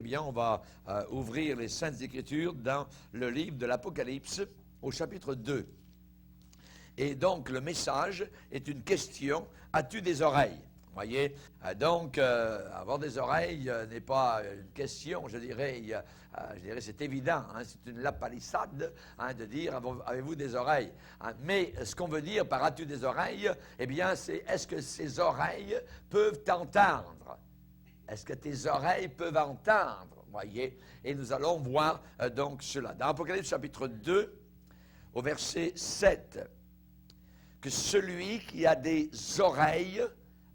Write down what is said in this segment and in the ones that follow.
Bien, on va ouvrir les Saintes Écritures dans le livre de l'Apocalypse au chapitre 2. Et donc, le message est une question, as-tu des oreilles? Vous voyez, donc, avoir des oreilles n'est pas une question, je dirais c'est évident, hein, c'est une lapalissade de dire, avez-vous des oreilles? Mais ce qu'on veut dire par as-tu des oreilles, eh bien, c'est est-ce que ces oreilles peuvent t'entendre? Est-ce que tes oreilles peuvent entendre? Voyez, et nous allons voir donc cela. Dans Apocalypse chapitre 2, au verset 7, que celui qui a des oreilles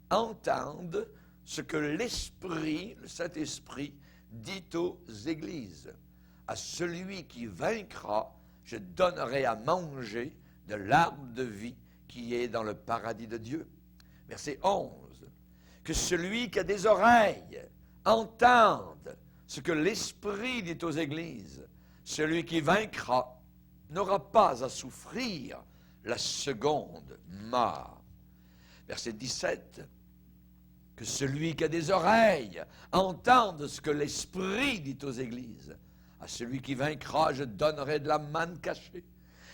entende ce que l'Esprit, le Saint-Esprit, dit aux églises. À celui qui vaincra, je donnerai à manger de l'arbre de vie qui est dans le paradis de Dieu. Verset 11. Que celui qui a des oreilles entende ce que l'Esprit dit aux églises. Celui qui vaincra n'aura pas à souffrir la seconde mort. Verset 17. Que celui qui a des oreilles entende ce que l'Esprit dit aux églises. À celui qui vaincra, je donnerai de la manne cachée.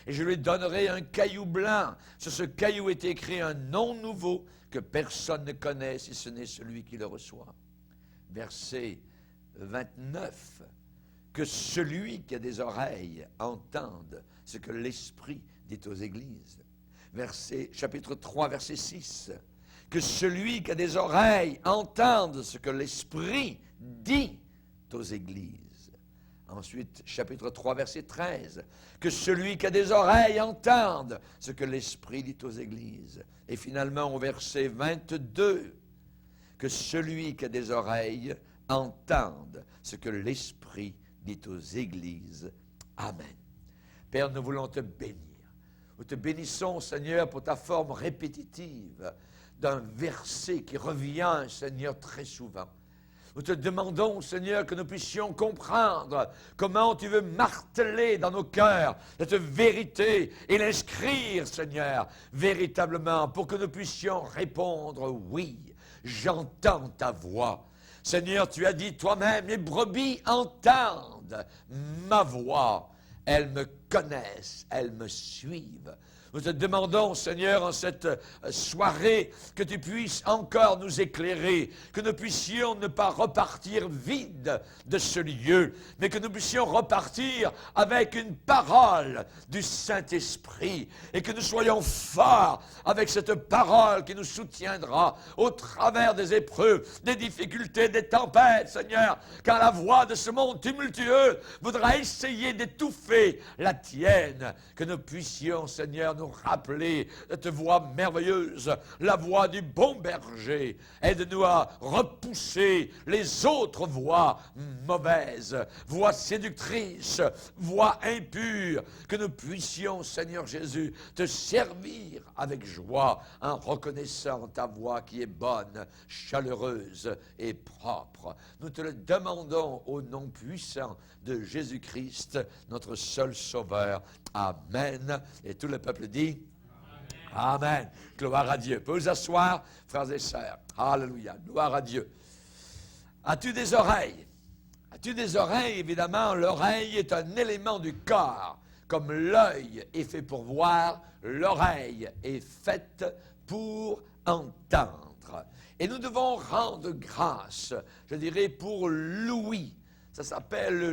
Et je lui donnerai un caillou blanc. Sur ce caillou est écrit un nom nouveau que personne ne connaît si ce n'est celui qui le reçoit. Verset 29. Que celui qui a des oreilles entende ce que l'Esprit dit aux églises. Chapitre 3, verset 6. Que celui qui a des oreilles entende ce que l'Esprit dit aux églises. Ensuite, chapitre 3, verset 13. Que celui qui a des oreilles entende ce que l'Esprit dit aux églises. Et finalement, au verset 22, que celui qui a des oreilles entende ce que l'Esprit dit aux églises. Amen. Père, nous voulons te bénir. Nous te bénissons, Seigneur, pour ta forme répétitive d'un verset qui revient, Seigneur, très souvent. Nous te demandons, Seigneur, que nous puissions comprendre comment tu veux marteler dans nos cœurs cette vérité et l'inscrire, Seigneur, véritablement, pour que nous puissions répondre, oui, j'entends ta voix. Seigneur, tu as dit toi-même, les brebis entendent ma voix. Elles me connaissent, elles me suivent. Nous te demandons, Seigneur, en cette soirée, que tu puisses encore nous éclairer, que nous puissions ne pas repartir vides de ce lieu, mais que nous puissions repartir avec une parole du Saint-Esprit, et que nous soyons forts avec cette parole qui nous soutiendra au travers des épreuves, des difficultés, des tempêtes, Seigneur, car la voix de ce monde tumultueux voudra essayer d'étouffer la tienne, que nous puissions, Seigneur, nous rappeler cette voix merveilleuse, la voix du bon berger. Aide-nous à repousser les autres voix mauvaises, voix séductrices, voix impures, que nous puissions, Seigneur Jésus, te servir avec joie en reconnaissant ta voix qui est bonne, chaleureuse et propre. Nous te le demandons au nom puissant de Jésus-Christ, notre seul Sauveur. Amen. Et tout le peuple dit Amen. Amen. Gloire à Dieu. Vous pouvez vous asseoir, frères et sœurs. Alléluia. Gloire à Dieu. As-tu des oreilles? As-tu des oreilles? Évidemment, l'oreille est un élément du corps. Comme l'œil est fait pour voir, l'oreille est faite pour entendre. Et nous devons rendre grâce, je dirais, pour l'ouïe. Ça s'appelle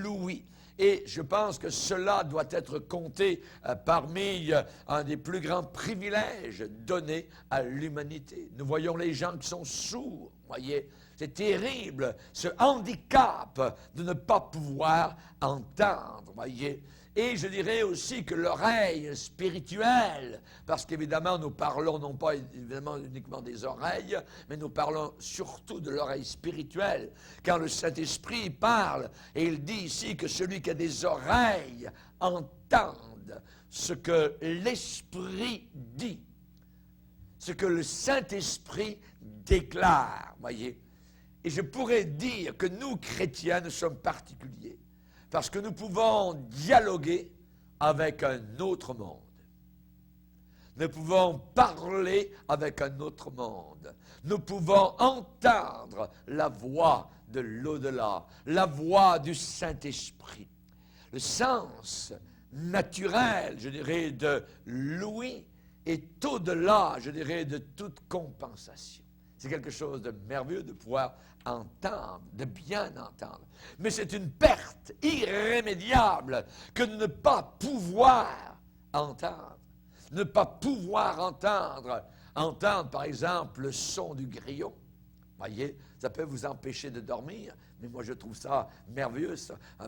l'ouïe. Et je pense que cela doit être compté parmi un des plus grands privilèges donnés à l'humanité. Nous voyons les gens qui sont sourds, voyez. C'est terrible, ce handicap de ne pas pouvoir entendre, voyez. Et je dirais aussi que l'oreille spirituelle, parce qu'évidemment nous parlons non pas évidemment uniquement des oreilles, mais nous parlons surtout de l'oreille spirituelle, car le Saint-Esprit parle, et il dit ici que celui qui a des oreilles entende ce que l'Esprit dit, ce que le Saint-Esprit déclare, voyez. Et je pourrais dire que nous, chrétiens, nous sommes particuliers. Parce que nous pouvons dialoguer avec un autre monde. Nous pouvons parler avec un autre monde. Nous pouvons entendre la voix de l'au-delà, la voix du Saint-Esprit. Le sens naturel, je dirais, de l'ouïe est au-delà, je dirais, de toute compensation. C'est quelque chose de merveilleux de pouvoir entendre, de bien entendre. Mais c'est une perte irrémédiable que de ne pas pouvoir entendre. Ne pas pouvoir entendre par exemple le son du grillon. Voyez, ça peut vous empêcher de dormir, mais moi je trouve ça merveilleux.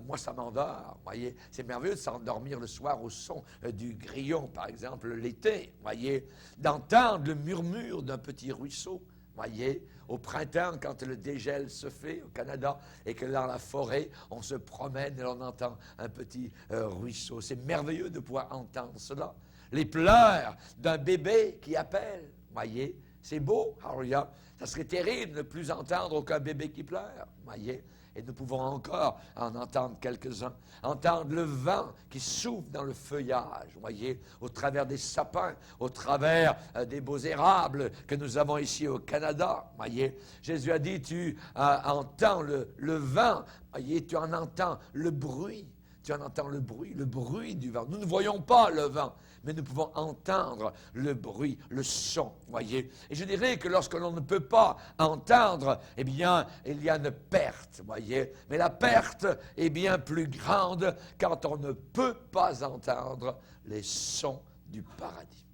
Moi ça m'endort, voyez. C'est merveilleux de s'endormir le soir au son du grillon, par exemple l'été, voyez. D'entendre le murmure d'un petit ruisseau, voyez. Au printemps, quand le dégel se fait au Canada et que dans la forêt, on se promène et on entend un petit ruisseau. C'est merveilleux de pouvoir entendre cela. Les pleurs d'un bébé qui appelle, voyez, c'est beau, Haria. Ça serait terrible de ne plus entendre aucun bébé qui pleure, voyez. Et nous pouvons encore en entendre quelques-uns. Entendre le vent qui souffle dans le feuillage, voyez, au travers des sapins, au travers des beaux érables que nous avons ici au Canada, voyez. Jésus a dit, tu entends le vent, voyez, tu en entends le bruit. Tu en entends le bruit du vent. Nous ne voyons pas le vent, mais nous pouvons entendre le bruit, le son, voyez. Et je dirais que lorsque l'on ne peut pas entendre, eh bien, il y a une perte, voyez. Mais la perte est bien plus grande quand on ne peut pas entendre les sons du paradis.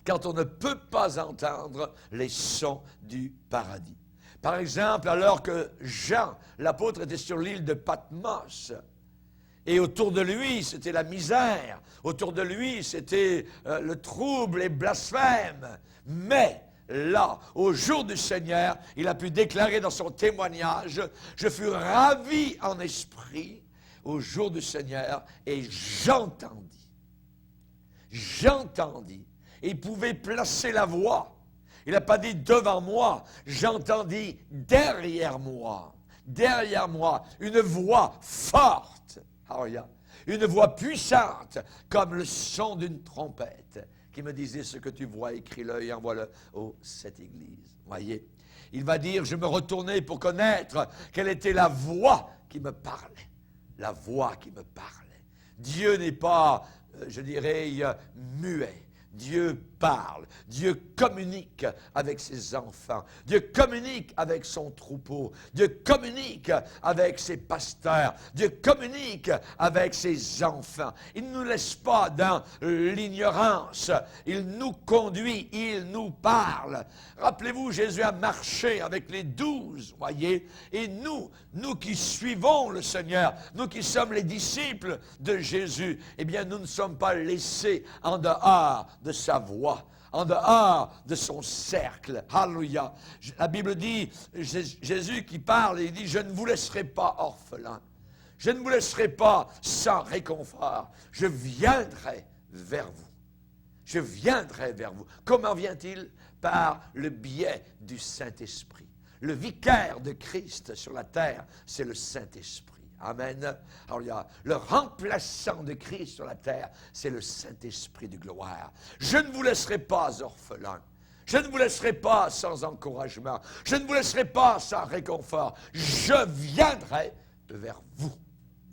Quand on ne peut pas entendre les sons du paradis. Par exemple, alors que Jean, l'apôtre, était sur l'île de Patmos, et autour de lui, c'était la misère, autour de lui, c'était le trouble et blasphème. Mais là, au jour du Seigneur, il a pu déclarer dans son témoignage, « Je fus ravi en esprit au jour du Seigneur, et j'entendis. » J'entendis. Et il pouvait placer la voix. Il n'a pas dit devant moi, j'entendis derrière moi, une voix forte, une voix puissante, comme le son d'une trompette, qui me disait ce que tu vois, écris-le et envoie-le aux 7 églises. Voyez, il va dire, je me retournai pour connaître quelle était la voix qui me parlait. La voix qui me parlait. Dieu n'est pas, je dirais, muet. Dieu parle, Dieu communique avec ses enfants, Dieu communique avec son troupeau, Dieu communique avec ses pasteurs, Dieu communique avec ses enfants. Il ne nous laisse pas dans l'ignorance, il nous conduit, il nous parle. Rappelez-vous, Jésus a marché avec les 12, voyez, et nous qui suivons le Seigneur, nous qui sommes les disciples de Jésus, eh bien nous ne sommes pas laissés en dehors de sa voix, en dehors de son cercle. Alléluia. La Bible dit, Jésus qui parle, il dit, je ne vous laisserai pas orphelins. Je ne vous laisserai pas sans réconfort. Je viendrai vers vous. Je viendrai vers vous. Comment vient-il? Par le biais du Saint-Esprit. Le vicaire de Christ sur la terre, c'est le Saint-Esprit. Amen. Alors, il y a le remplaçant de Christ sur la terre, c'est le Saint-Esprit de gloire. Je ne vous laisserai pas orphelins. Je ne vous laisserai pas sans encouragement. Je ne vous laisserai pas sans réconfort. Je viendrai vers vous.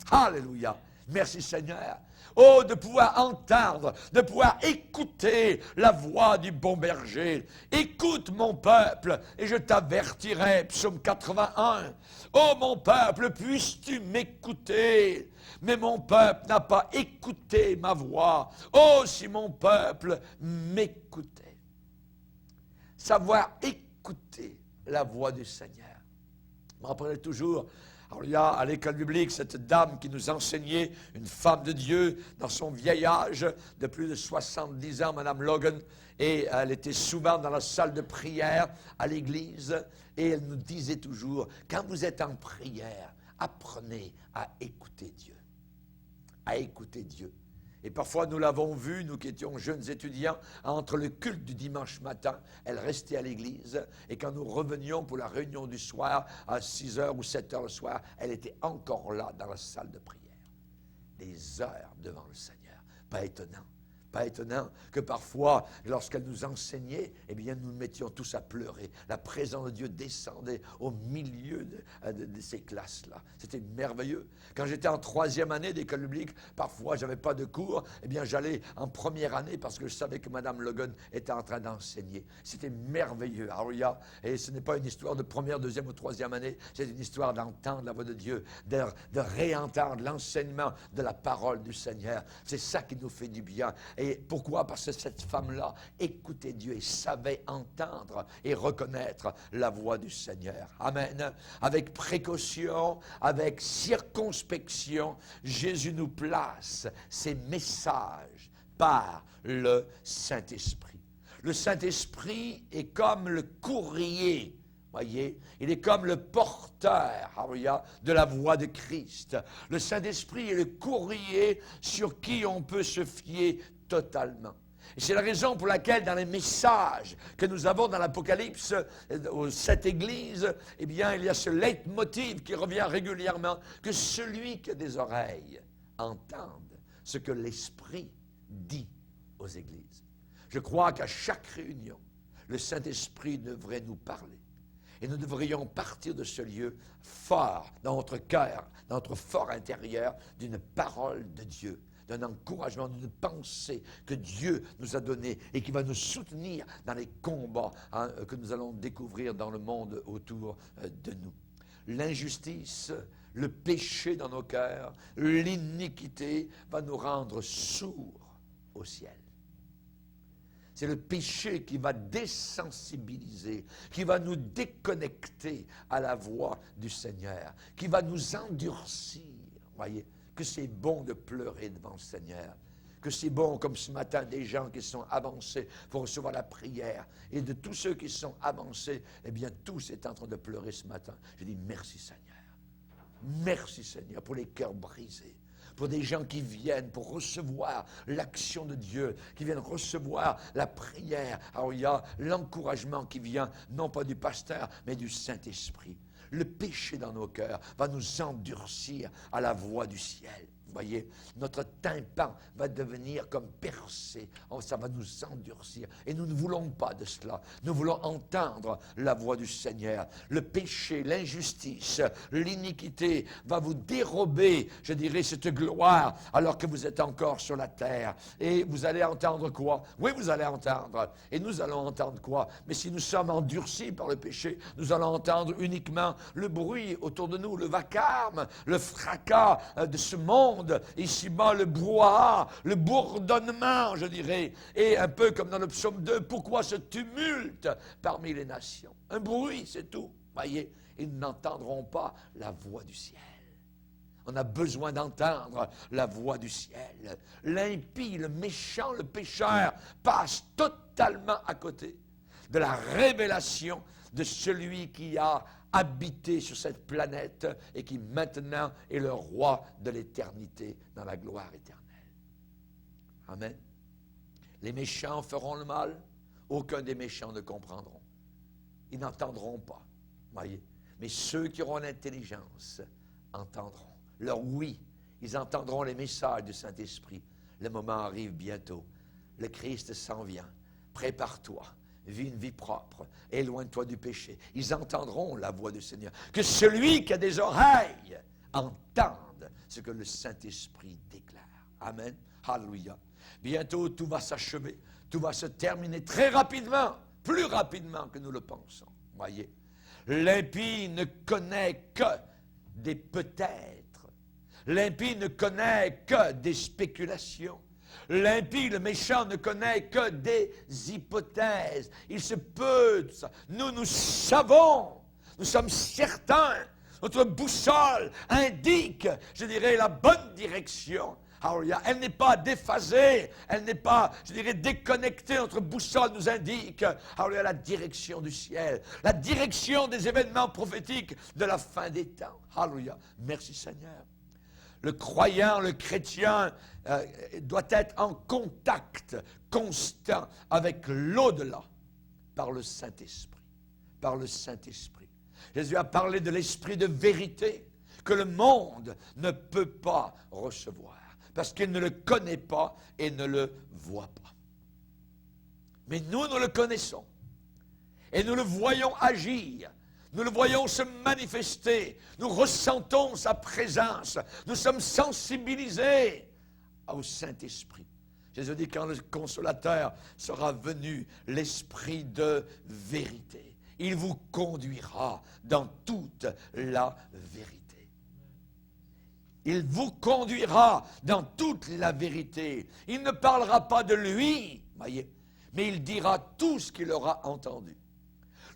Alléluia. Merci Seigneur. Oh, de pouvoir entendre, de pouvoir écouter la voix du bon berger. Écoute mon peuple, et je t'avertirai. Psaume 81. Oh, mon peuple, puisses-tu m'écouter? Mais mon peuple n'a pas écouté ma voix. Oh, si mon peuple m'écoutait. Savoir écouter la voix du Seigneur. Je me rappellerai toujours. Alors, il y a à l'école biblique cette dame qui nous enseignait, une femme de Dieu, dans son vieil âge de plus de 70 ans, Mme Logan, et elle était souvent dans la salle de prière à l'église, et elle nous disait toujours, quand vous êtes en prière, apprenez à écouter Dieu. À écouter Dieu. Et parfois, nous l'avons vu, nous qui étions jeunes étudiants, entre le culte du dimanche matin, elle restait à l'église, et quand nous revenions pour la réunion du soir, à 6 heures ou 7 heures le soir, elle était encore là dans la salle de prière. Des heures devant le Seigneur. Pas étonnant. Pas étonnant que parfois, lorsqu'elle nous enseignait, eh bien, nous nous mettions tous à pleurer. La présence de Dieu descendait au milieu de ces classes-là. C'était merveilleux. Quand j'étais en 3e année d'école biblique, parfois, je n'avais pas de cours. Eh bien, j'allais en première année parce que je savais que Mme Logan était en train d'enseigner. C'était merveilleux. Alléluia. Et ce n'est pas une histoire de première, deuxième ou 3e année. C'est une histoire d'entendre la voix de Dieu, de réentendre l'enseignement de la parole du Seigneur. C'est ça qui nous fait du bien. Et pourquoi? Parce que cette femme-là écoutait Dieu et savait entendre et reconnaître la voix du Seigneur. Amen. Avec précaution, avec circonspection, Jésus nous place ses messages par le Saint-Esprit. Le Saint-Esprit est comme le courrier. Voyez, il est comme le porteur, alléluia, de la voix de Christ. Le Saint-Esprit est le courrier sur qui on peut se fier totalement. Et c'est la raison pour laquelle dans les messages que nous avons dans l'Apocalypse, aux 7 églises, eh bien, il y a ce leitmotiv qui revient régulièrement, que celui qui a des oreilles entende ce que l'Esprit dit aux églises. Je crois qu'à chaque réunion, le Saint-Esprit devrait nous parler. Et nous devrions partir de ce lieu fort dans notre cœur, dans notre fort intérieur, d'une parole de Dieu, d'un encouragement, d'une pensée que Dieu nous a donnée et qui va nous soutenir dans les combats que nous allons découvrir dans le monde autour de nous. L'injustice, le péché dans nos cœurs, l'iniquité va nous rendre sourds au ciel. C'est le péché qui va désensibiliser, qui va nous déconnecter à la voix du Seigneur, qui va nous endurcir. Voyez, que c'est bon de pleurer devant le Seigneur, que c'est bon, comme ce matin, des gens qui sont avancés pour recevoir la prière. Et de tous ceux qui sont avancés, eh bien, tous est en train de pleurer ce matin. Je dis merci Seigneur. Merci Seigneur pour les cœurs brisés. Pour des gens qui viennent pour recevoir l'action de Dieu, qui viennent recevoir la prière. Alors il y a l'encouragement qui vient, non pas du pasteur, mais du Saint-Esprit. Le péché dans nos cœurs va nous endurcir à la voix du ciel. Vous voyez, notre tympan va devenir comme percé. Oh, ça va nous endurcir. Et nous ne voulons pas de cela. Nous voulons entendre la voix du Seigneur. Le péché, l'injustice, l'iniquité va vous dérober, je dirais, cette gloire alors que vous êtes encore sur la terre. Et vous allez entendre quoi? Oui, vous allez entendre. Et nous allons entendre quoi? Mais si nous sommes endurcis par le péché, nous allons entendre uniquement le bruit autour de nous, le vacarme, le fracas de ce monde. Ici-bas, le brouhaha, le bourdonnement, je dirais. Et un peu comme dans le psaume 2, pourquoi ce tumulte parmi les nations? Un bruit, c'est tout. Voyez, ils n'entendront pas la voix du ciel. On a besoin d'entendre la voix du ciel. L'impie, le méchant, le pécheur passe totalement à côté de la révélation de celui qui a habité sur cette planète et qui maintenant est le roi de l'éternité dans la gloire éternelle. Amen. Les méchants feront le mal, aucun des méchants ne comprendront. Ils n'entendront pas, voyez. Mais ceux qui auront l'intelligence entendront. Leur oui, ils entendront les messages du Saint-Esprit. Le moment arrive bientôt. Le Christ s'en vient. Prépare-toi. Vis une vie propre, éloigne-toi du péché. Ils entendront la voix du Seigneur. Que celui qui a des oreilles entende ce que le Saint-Esprit déclare. Amen. Alléluia. Bientôt, tout va s'achever. Tout va se terminer très rapidement, plus rapidement que nous le pensons. Voyez, l'impie ne connaît que des peut-être. L'impie ne connaît que des spéculations. L'impie, le méchant, ne connaît que des hypothèses. Il se peut, tout ça. Nous savons, nous sommes certains. Notre boussole indique, je dirais, la bonne direction. Elle n'est pas déphasée, elle n'est pas, je dirais, déconnectée. Notre boussole nous indique la direction du ciel, la direction des événements prophétiques de la fin des temps. Alléluia. Merci Seigneur. Le croyant, le chrétien doit être en contact constant avec l'au-delà par le Saint-Esprit. Par le Saint-Esprit. Jésus a parlé de l'esprit de vérité que le monde ne peut pas recevoir. parce qu'il ne le connaît pas et ne le voit pas. Mais nous le connaissons. Et nous le voyons agir. Nous le voyons se manifester. Nous ressentons sa présence. Nous sommes sensibilisés au Saint-Esprit. Jésus dit, quand le Consolateur sera venu, l'Esprit de vérité, il vous conduira dans toute la vérité. Il vous conduira dans toute la vérité. Il ne parlera pas de lui, voyez, mais il dira tout ce qu'il aura entendu.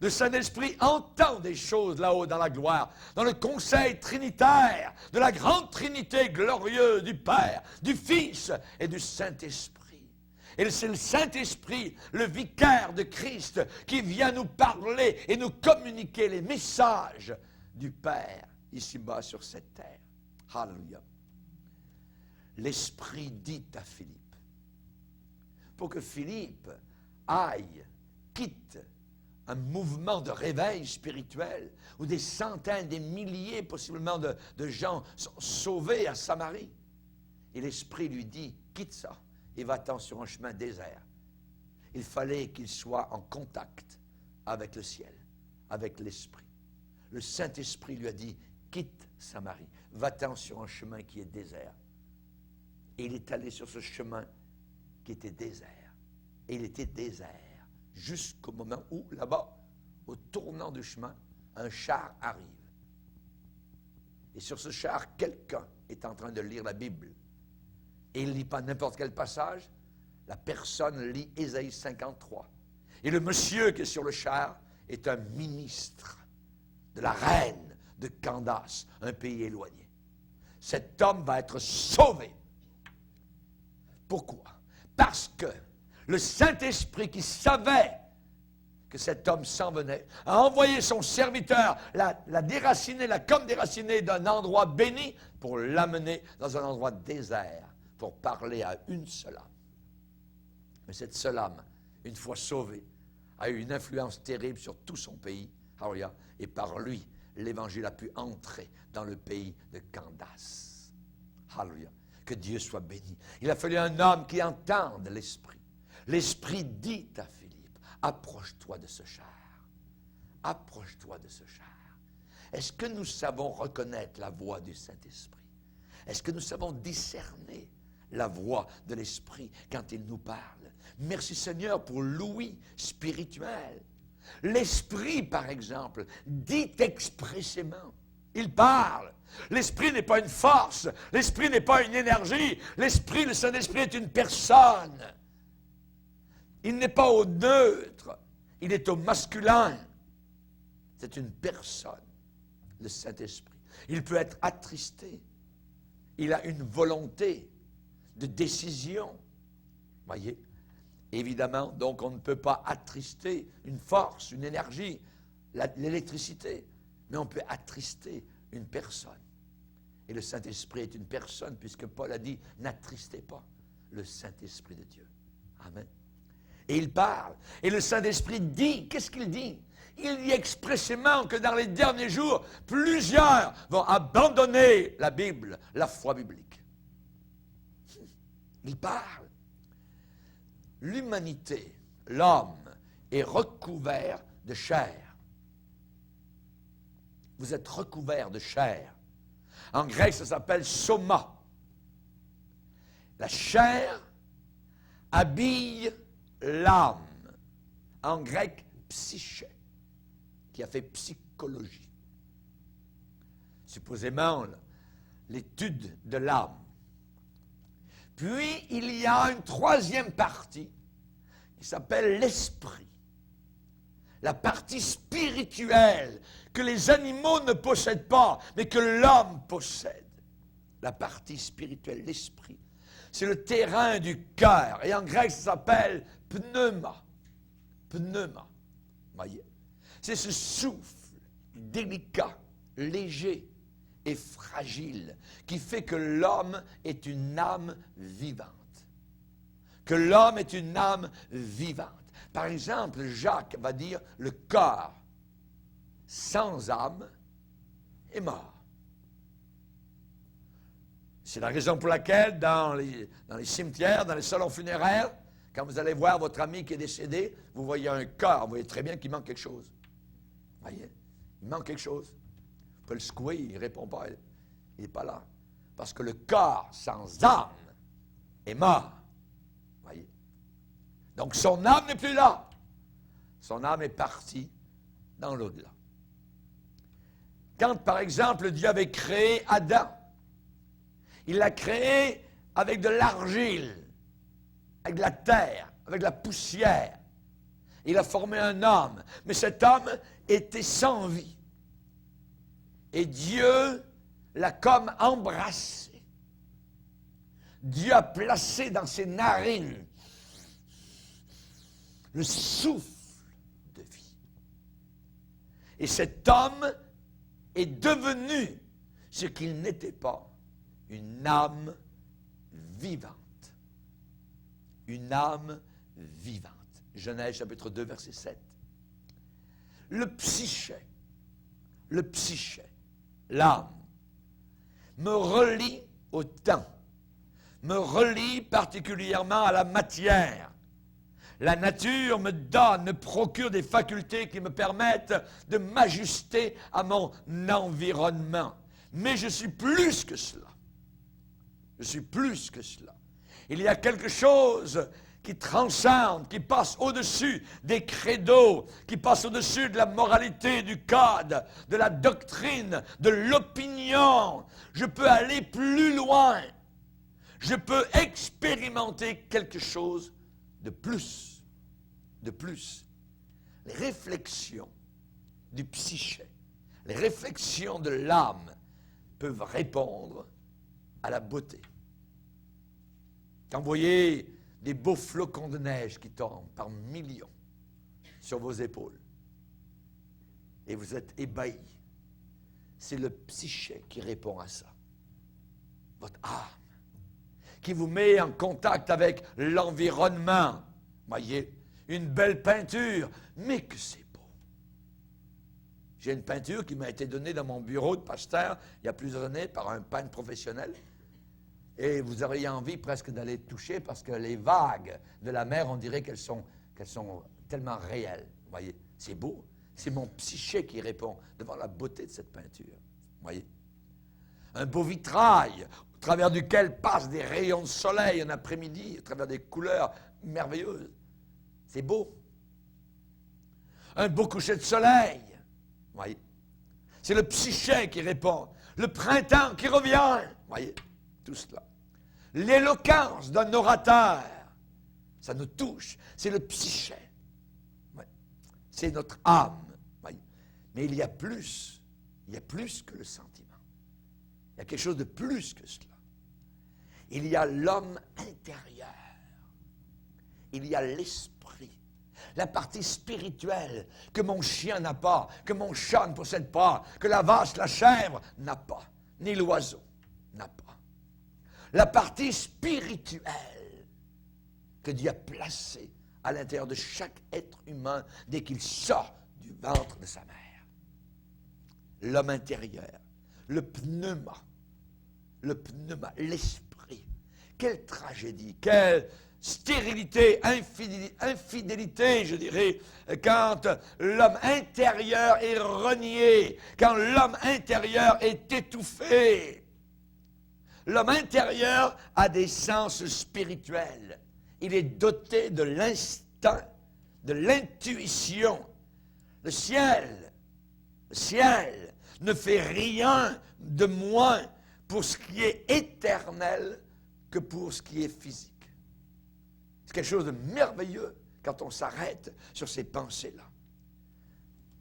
Le Saint-Esprit entend des choses là-haut dans la gloire, dans le conseil trinitaire de la grande Trinité glorieuse du Père, du Fils et du Saint-Esprit. Et c'est le Saint-Esprit, le vicaire de Christ, qui vient nous parler et nous communiquer les messages du Père ici-bas sur cette terre. Alléluia. L'Esprit dit à Philippe, pour que Philippe aille, quitte un mouvement de réveil spirituel où des centaines, des milliers possiblement de gens sont sauvés à Samarie. Et l'Esprit lui dit, quitte ça et va-t'en sur un chemin désert. Il fallait qu'il soit en contact avec le ciel, avec l'Esprit. Le Saint-Esprit lui a dit, quitte Samarie, va-t'en sur un chemin qui est désert. Et il est allé sur ce chemin qui était désert. Et il était désert. Jusqu'au moment où, là-bas, au tournant du chemin, un char arrive. Et sur ce char, quelqu'un est en train de lire la Bible. Et il ne lit pas n'importe quel passage. La personne lit Ésaïe 53. Et le monsieur qui est sur le char est un ministre de la reine de Candace, un pays éloigné. Cet homme va être sauvé. Pourquoi? Parce que le Saint-Esprit qui savait que cet homme s'en venait, a envoyé son serviteur la déraciner, la comme déraciner d'un endroit béni pour l'amener dans un endroit désert pour parler à une seule âme. Mais cette seule âme, une fois sauvée, a eu une influence terrible sur tout son pays, Alléluia, et par lui, l'Évangile a pu entrer dans le pays de Candace. Alléluia. Que Dieu soit béni. Il a fallu un homme qui entende l'Esprit. L'Esprit dit à Philippe, approche-toi de ce char. Approche-toi de ce char. Est-ce que nous savons reconnaître la voix du Saint-Esprit? Est-ce que nous savons discerner la voix de l'Esprit quand il nous parle? Merci Seigneur pour l'ouïe spirituel. L'Esprit, par exemple, dit expressément. Il parle. L'Esprit n'est pas une force. L'Esprit n'est pas une énergie. L'Esprit, le Saint-Esprit est une personne. Il n'est pas au neutre. Il est au masculin. C'est une personne, le Saint-Esprit. Il peut être attristé. Il a une volonté de décision. Voyez? Évidemment, donc on ne peut pas attrister une force, une énergie, l'électricité, mais on peut attrister une personne. Et le Saint-Esprit est une personne, puisque Paul a dit, n'attristez pas le Saint-Esprit de Dieu. Amen. Et il parle. Et le Saint-Esprit dit, qu'est-ce qu'il dit? Il dit expressément que dans les derniers jours, plusieurs vont abandonner la Bible, la foi biblique. Il parle. L'humanité, l'homme, est recouvert de chair. Vous êtes recouvert de chair. En grec, ça s'appelle soma. La chair habille l'âme. En grec, psyché, qui a fait psychologie. Supposément, l'étude de l'âme. Puis, il y a une troisième partie qui s'appelle l'esprit. La partie spirituelle que les animaux ne possèdent pas, mais que l'homme possède. La partie spirituelle, l'esprit. C'est le terrain du cœur. Et en grec, ça s'appelle pneuma. Pneuma. Voyez? C'est ce souffle délicat, léger et fragile qui fait que l'homme est une âme vivante. Que l'homme est une âme vivante. Par exemple, Jacques va dire le corps sans âme est mort. C'est la raison pour laquelle, dans les cimetières, dans les salons funéraires, quand vous allez voir votre ami qui est décédé, vous voyez un corps, vous voyez très bien qu'il manque quelque chose. Vous voyez? Il manque quelque chose. Vous pouvez le secouer, il ne répond pas. Il n'est pas là. Parce que le corps sans âme est mort. Vous voyez? Donc son âme n'est plus là. Son âme est partie dans l'au-delà. Quand, par exemple, Dieu avait créé Adam, il l'a créé avec de l'argile, avec de la terre, avec de la poussière. Il a formé un homme, mais cet homme était sans vie. Et Dieu l'a comme embrassé. Dieu a placé dans ses narines le souffle de vie. Et cet homme est devenu ce qu'il n'était pas, une âme vivante. Une âme vivante. Genèse chapitre 2, verset 7. Le psyché, l'âme, me relie au temps, me relie particulièrement à la matière. La nature me donne, me procure des facultés qui me permettent de m'ajuster à mon environnement. Mais je suis plus que cela. Je suis plus que cela. Il y a quelque chose qui transcende, qui passe au-dessus des credos, qui passe au-dessus de la moralité, du code, de la doctrine, de l'opinion. Je peux aller plus loin. Je peux expérimenter quelque chose de plus. De plus. Les réflexions du psyché, les réflexions de l'âme peuvent répondre à la beauté. Quand vous voyez des beaux flocons de neige qui tombent par millions sur vos épaules et vous êtes ébahis, c'est le psyché qui répond à ça. Votre âme, qui vous met en contact avec l'environnement. Voyez, une belle peinture, mais que c'est beau. J'ai une peinture qui m'a été donnée dans mon bureau de pasteur il y a plusieurs années par un peintre professionnel. Et vous auriez envie presque d'aller toucher parce que les vagues de la mer, on dirait qu'elles sont tellement réelles. Vous voyez, c'est beau. C'est mon psyché qui répond devant la beauté de cette peinture. Vous voyez, un beau vitrail au travers duquel passent des rayons de soleil un après-midi, à travers des couleurs merveilleuses. C'est beau. Un beau coucher de soleil. Vous voyez, c'est le psyché qui répond. Le printemps qui revient. Vous voyez, tout cela. L'éloquence d'un orateur, ça nous touche. C'est le psyché. Ouais. C'est notre âme. Ouais. Mais il y a plus. Il y a plus que le sentiment. Il y a quelque chose de plus que cela. Il y a l'homme intérieur. Il y a l'esprit. La partie spirituelle que mon chien n'a pas, que mon chat ne possède pas, que la vache, la chèvre n'a pas, ni l'oiseau n'a pas. La partie spirituelle que Dieu a placée à l'intérieur de chaque être humain dès qu'il sort du ventre de sa mère. L'homme intérieur, le pneuma, l'esprit. Quelle tragédie, quelle stérilité, infidélité, je dirais, quand l'homme intérieur est renié, quand l'homme intérieur est étouffé. L'homme intérieur a des sens spirituels. Il est doté de l'instinct, de l'intuition. Le ciel ne fait rien de moins pour ce qui est éternel que pour ce qui est physique. C'est quelque chose de merveilleux quand on s'arrête sur ces pensées-là.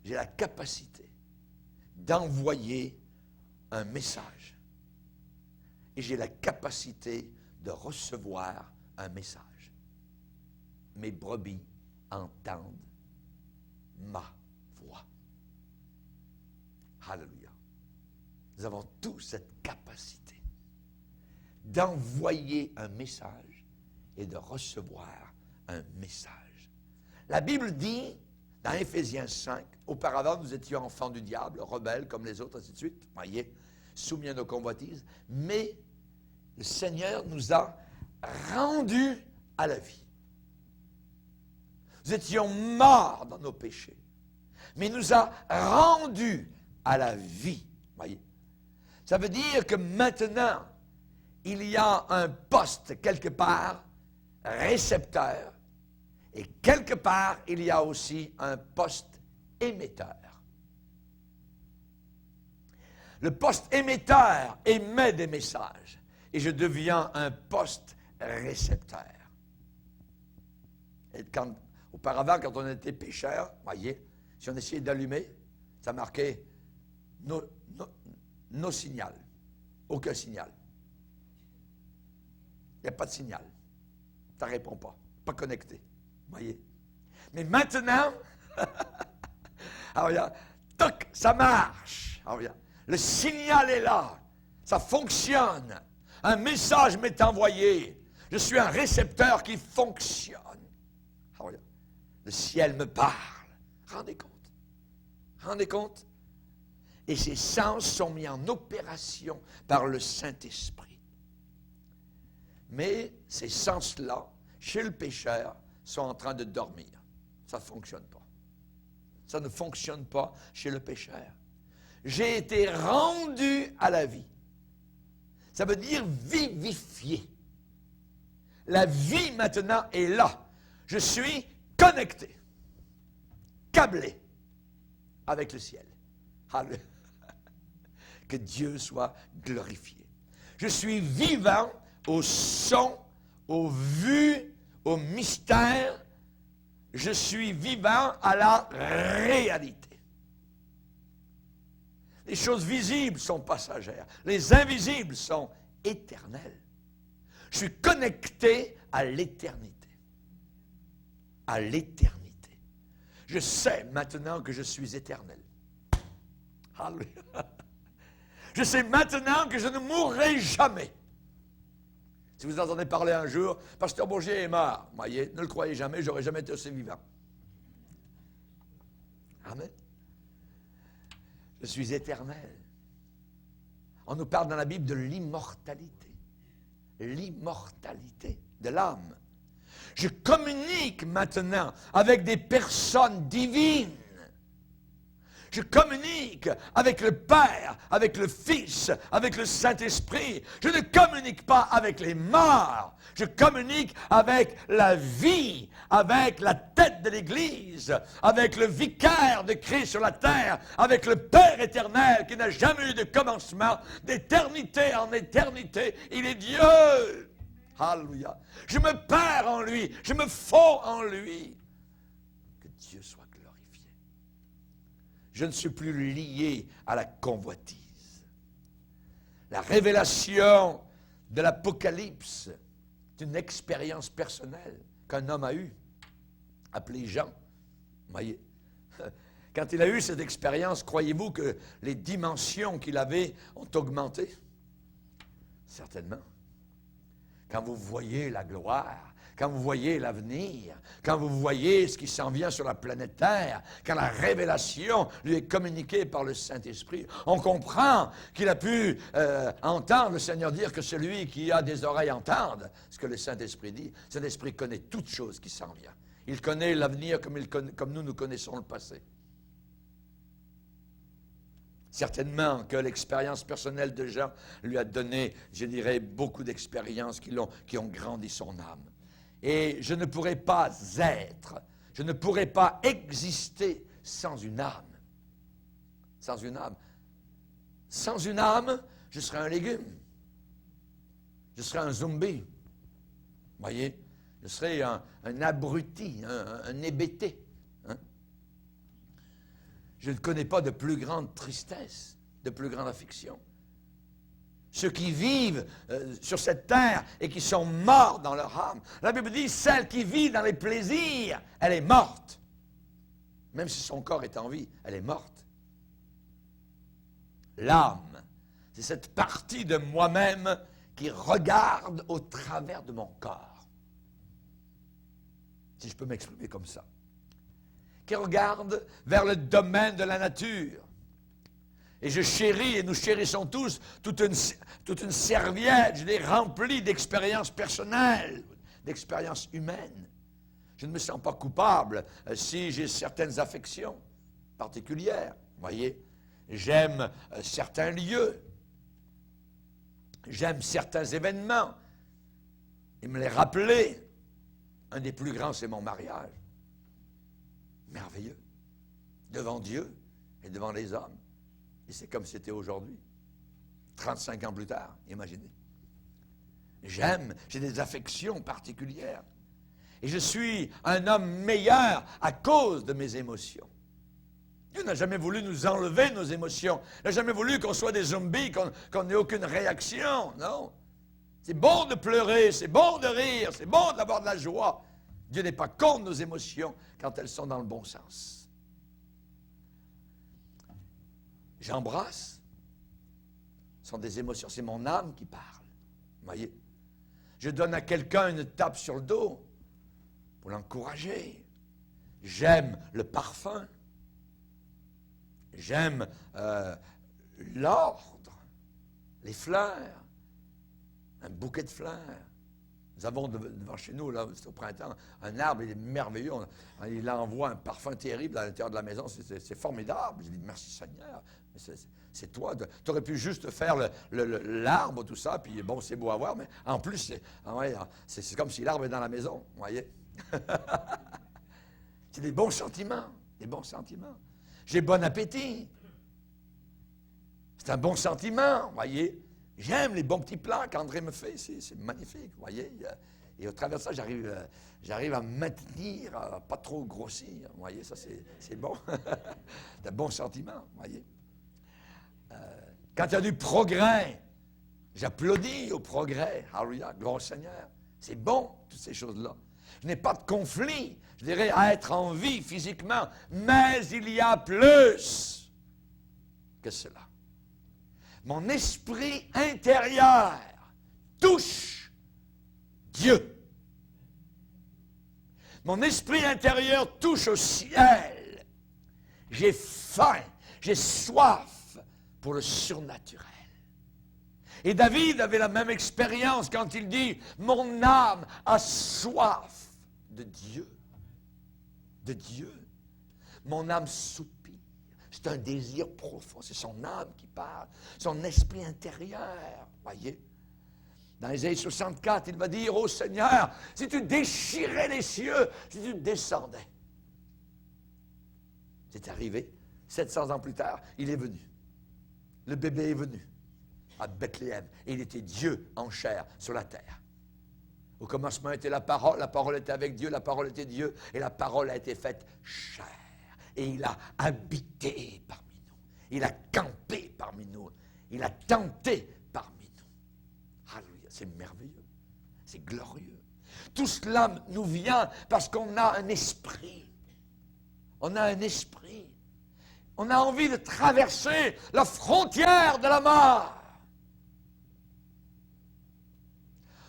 J'ai la capacité d'envoyer un message. Et j'ai la capacité de recevoir un message. Mes brebis entendent ma voix. Alléluia. Nous avons tous cette capacité d'envoyer un message et de recevoir un message. La Bible dit, dans Éphésiens 5, auparavant nous étions enfants du diable, rebelles comme les autres, ainsi de suite, voyez, soumis à nos convoitises, mais le Seigneur nous a rendus à la vie. Nous étions morts dans nos péchés, mais il nous a rendus à la vie. Voyez? Ça veut dire que maintenant, il y a un poste quelque part, récepteur, et quelque part, il y a aussi un poste émetteur. Le poste émetteur émet des messages, et je deviens un poste récepteur. Et auparavant, quand on était pécheur, voyez, si on essayait d'allumer, ça marquait no signal, aucun signal. Il n'y a pas de signal. Ça ne répond pas. Pas connecté. Voyez? Mais maintenant, alors, toc, ça marche. Alors, le signal est là. Ça fonctionne. Un message m'est envoyé. Je suis un récepteur qui fonctionne. Alors, le ciel me parle. Rendez compte. Rendez compte? Et ces sens sont mis en opération par le Saint-Esprit. Mais ces sens-là, chez le pécheur, sont en train de dormir. Ça ne fonctionne pas. Ça ne fonctionne pas chez le pécheur. J'ai été rendu à la vie. Ça veut dire vivifié. La vie maintenant est là. Je suis connecté, câblé avec le ciel. Alléluia. Que Dieu soit glorifié. Je suis vivant au son, au vu, au mystère. Je suis vivant à la réalité. Les choses visibles sont passagères. Les invisibles sont éternelles. Je suis connecté à l'éternité. À l'éternité. Je sais maintenant que je suis éternel. Alléluia. Je sais maintenant que je ne mourrai jamais. Si vous entendez parler un jour, Pasteur Bourgier est mort. Voyez, ne le croyez jamais, j'aurais jamais été aussi vivant. Amen. Je suis éternel. On nous parle dans la Bible de l'immortalité. L'immortalité de l'âme. Je communique maintenant avec des personnes divines. Je communique avec le Père, avec le Fils, avec le Saint-Esprit. Je ne communique pas avec les morts. Je communique avec la vie, avec la tête de l'Église, avec le vicaire de Christ sur la terre, avec le Père éternel qui n'a jamais eu de commencement, d'éternité en éternité. Il est Dieu. Alléluia. Je me perds en lui, je me fonds en lui. Que Dieu soit glorifié. Je ne suis plus lié à la convoitise. La révélation de l'Apocalypse est une expérience personnelle qu'un homme a eue, appelé Jean. Voyez, quand il a eu cette expérience, croyez-vous que les dimensions qu'il avait ont augmenté? Certainement. Quand vous voyez la gloire, quand vous voyez l'avenir, quand vous voyez ce qui s'en vient sur la planète Terre, quand la révélation lui est communiquée par le Saint-Esprit, on comprend qu'il a pu entendre le Seigneur dire que celui qui a des oreilles entende ce que le Saint-Esprit dit. Le Saint-Esprit connaît toute chose qui s'en vient. Il connaît l'avenir comme nous connaissons le passé. Certainement que l'expérience personnelle de Jean lui a donné, je dirais, beaucoup d'expériences qui ont grandi son âme. Et je ne pourrais pas être, je ne pourrais pas exister sans une âme. Sans une âme. Sans une âme, je serais un légume. Je serais un zombie. Vous voyez? Je serais un abruti, un hébété. Hein? Je ne connais pas de plus grande tristesse, de plus grande affliction. Ceux qui vivent sur cette terre et qui sont morts dans leur âme. La Bible dit, celle qui vit dans les plaisirs, elle est morte. Même si son corps est en vie, elle est morte. L'âme, c'est cette partie de moi-même qui regarde au travers de mon corps. Si je peux m'exprimer comme ça. Qui regarde vers le domaine de la nature. Et je chéris, et nous chérissons tous, toute une serviette, je l'ai remplie d'expériences personnelles, d'expériences humaines. Je ne me sens pas coupable si j'ai certaines affections particulières. Vous voyez, j'aime certains lieux, j'aime certains événements. Et me les rappeler, un des plus grands, c'est mon mariage. Merveilleux. Devant Dieu et devant les hommes. Et c'est comme c'était aujourd'hui. 35 ans plus tard, imaginez. J'aime, j'ai des affections particulières. Et je suis un homme meilleur à cause de mes émotions. Dieu n'a jamais voulu nous enlever nos émotions. Il n'a jamais voulu qu'on soit des zombies, qu'on n'ait aucune réaction. Non. C'est bon de pleurer, c'est bon de rire, c'est bon d'avoir de la joie. Dieu n'est pas contre nos émotions quand elles sont dans le bon sens. J'embrasse. Ce sont des émotions, c'est mon âme qui parle. Vous voyez? Je donne à quelqu'un une tape sur le dos pour l'encourager. J'aime le parfum. J'aime l'ordre, les fleurs, un bouquet de fleurs. Nous avons devant chez nous, là, c'est au printemps, un arbre, il est merveilleux. Il envoie un parfum terrible à l'intérieur de la maison. C'est formidable. Je dis merci Seigneur. C'est toi. Tu aurais pu juste faire l'arbre, tout ça, puis bon, c'est beau à voir, mais en plus, c'est comme si l'arbre est dans la maison. Vous voyez? C'est des bons sentiments. Des bons sentiments. J'ai bon appétit. C'est un bon sentiment, vous voyez. J'aime les bons petits plats qu'André me fait, c'est magnifique, vous voyez. Et au travers de ça, j'arrive à me maintenir, à pas trop grossir, vous voyez, ça c'est bon. C'est un bon sentiment, vous voyez. Quand il y a du progrès, j'applaudis au progrès, alléluia, gloire au Seigneur. C'est bon, toutes ces choses-là. Je n'ai pas de conflit, je dirais, à être en vie physiquement, mais il y a plus que cela. Mon esprit intérieur touche Dieu. Mon esprit intérieur touche au ciel. J'ai faim, j'ai soif pour le surnaturel. Et David avait la même expérience quand il dit « Mon âme a soif de Dieu. » De Dieu. Mon âme soupire. C'est un désir profond. C'est son âme qui parle. Son esprit intérieur. Voyez. Dans Ésaïe 64, il va dire « Ô Seigneur, si tu déchirais les cieux, si tu descendais. » C'est arrivé. 700 ans plus tard, il est venu. Le bébé est venu à Bethléem. Et il était Dieu en chair sur la terre. Au commencement était la parole était avec Dieu, la parole était Dieu, et la parole a été faite chair. Et il a habité parmi nous. Il a campé parmi nous. Il a tenté parmi nous. Alléluia, c'est merveilleux. C'est glorieux. Tout cela nous vient parce qu'on a un esprit. On a un esprit. On a envie de traverser la frontière de la mort.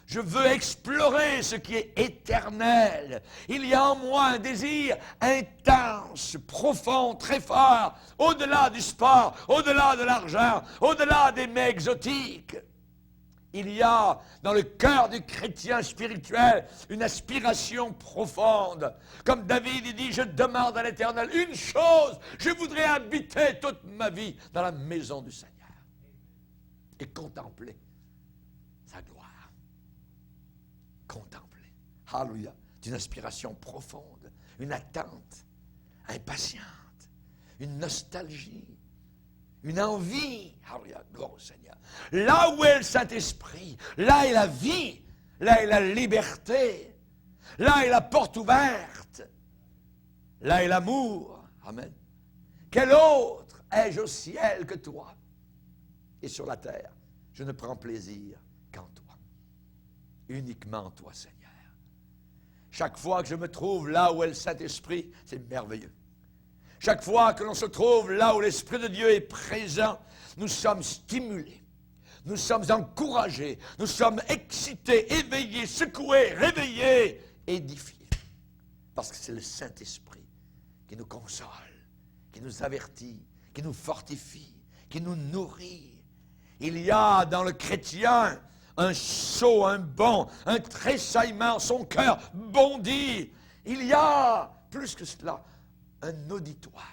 Je veux explorer ce qui est éternel. Il y a en moi un désir intense, profond, très fort, au-delà du sport, au-delà de l'argent, au-delà des mets exotiques. Il y a dans le cœur du chrétien spirituel une aspiration profonde. Comme David, il dit, je demande à l'Éternel une chose, je voudrais habiter toute ma vie dans la maison du Seigneur et contempler sa gloire. Contempler. Alléluia. C'est une aspiration profonde, une attente impatiente, une nostalgie, une envie. Alléluia. Gloire au Seigneur. Là où est le Saint-Esprit, là est la vie, là est la liberté, là est la porte ouverte, là est l'amour. Amen. Quel autre ai-je au ciel que toi? Et sur la terre, je ne prends plaisir qu'en toi. Uniquement en toi, Seigneur. Chaque fois que je me trouve là où est le Saint-Esprit, c'est merveilleux. Chaque fois que l'on se trouve là où l'Esprit de Dieu est présent, nous sommes stimulés, nous sommes encouragés, nous sommes excités, éveillés, secoués, réveillés, édifiés. Parce que c'est le Saint-Esprit qui nous console, qui nous avertit, qui nous fortifie, qui nous nourrit. Il y a dans le chrétien un saut, un bond, un tressaillement, son cœur bondit. Il y a, plus que cela, un auditoire.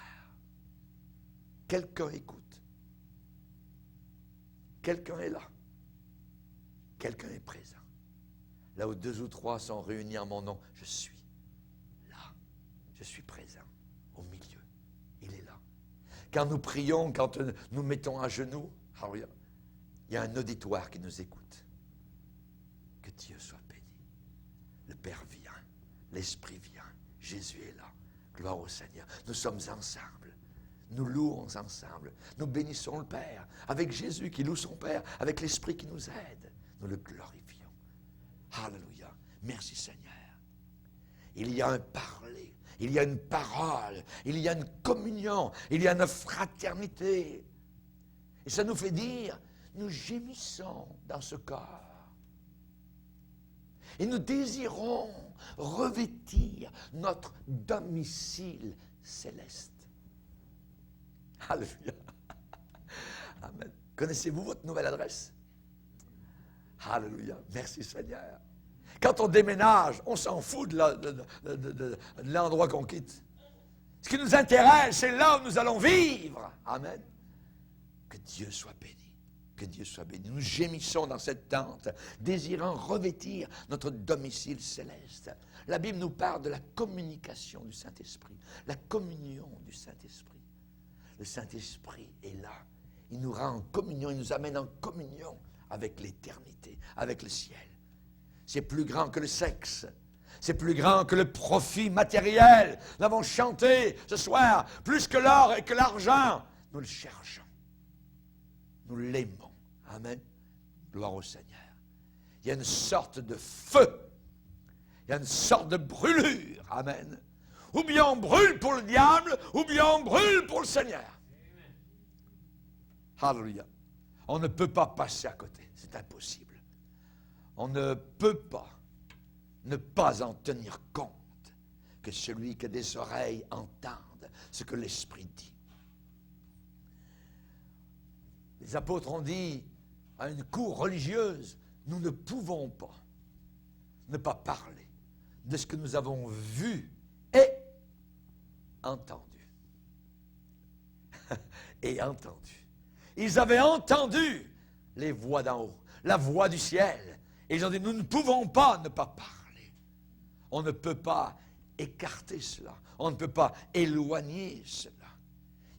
Quelqu'un écoute. Quelqu'un est là. Quelqu'un est présent. Là où 2 ou 3 sont réunis en mon nom, je suis là. Je suis présent au milieu. Il est là. Quand nous prions, quand nous mettons à genoux, il y a un auditoire qui nous écoute. Que Dieu soit béni. Le Père vient. L'Esprit vient. Jésus est là. Gloire au Seigneur. Nous sommes ensemble. Nous louons ensemble. Nous bénissons le Père. Avec Jésus qui loue son Père. Avec l'Esprit qui nous aide. Nous le glorifions. Alléluia. Merci Seigneur. Il y a un parler. Il y a une parole. Il y a une communion. Il y a une fraternité. Et ça nous fait dire, nous gémissons dans ce corps. Et nous désirons revêtir notre domicile céleste. Alléluia. Amen. Connaissez-vous votre nouvelle adresse? Alléluia. Merci Seigneur. Quand on déménage, on s'en fout de l'endroit qu'on quitte. Ce qui nous intéresse, c'est là où nous allons vivre. Amen. Que Dieu soit béni. Que Dieu soit béni. Nous gémissons dans cette tente, désirant revêtir notre domicile céleste. La Bible nous parle de la communication du Saint-Esprit, la communion du Saint-Esprit. Le Saint-Esprit est là. Il nous rend en communion, il nous amène en communion avec l'éternité, avec le ciel. C'est plus grand que le sexe. C'est plus grand que le profit matériel. Nous l'avons chanté ce soir. Plus que l'or et que l'argent, nous le cherchons. Nous l'aimons. Amen. Gloire au Seigneur. Il y a une sorte de feu. Il y a une sorte de brûlure. Amen. Ou bien on brûle pour le diable, ou bien on brûle pour le Seigneur. Alléluia. On ne peut pas passer à côté. C'est impossible. On ne peut pas ne pas en tenir compte que celui qui a des oreilles entende ce que l'Esprit dit. Les apôtres ont dit à une cour religieuse, nous ne pouvons pas ne pas parler de ce que nous avons vu et entendu. Et entendu. Ils avaient entendu les voix d'en haut, la voix du ciel. Et ils ont dit, nous ne pouvons pas ne pas parler. On ne peut pas écarter cela. On ne peut pas éloigner cela.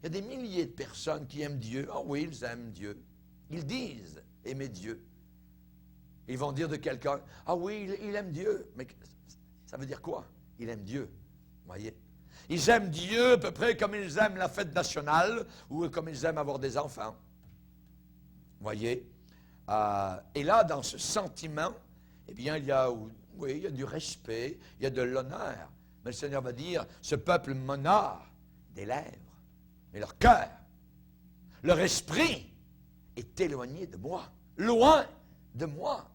Il y a des milliers de personnes qui aiment Dieu. Ah oui, ils aiment Dieu. Ils disent aimer Dieu. Ils vont dire de quelqu'un, ah oui, il aime Dieu. Mais ça veut dire quoi? Il aime Dieu. Voyez? Ils aiment Dieu à peu près comme ils aiment la fête nationale ou comme ils aiment avoir des enfants. Voyez? Et là, dans ce sentiment, eh bien, il y a du respect, il y a de l'honneur. Mais le Seigneur va dire, ce peuple m'honore des lèvres, mais leur cœur, leur esprit est éloigné de moi, loin de moi.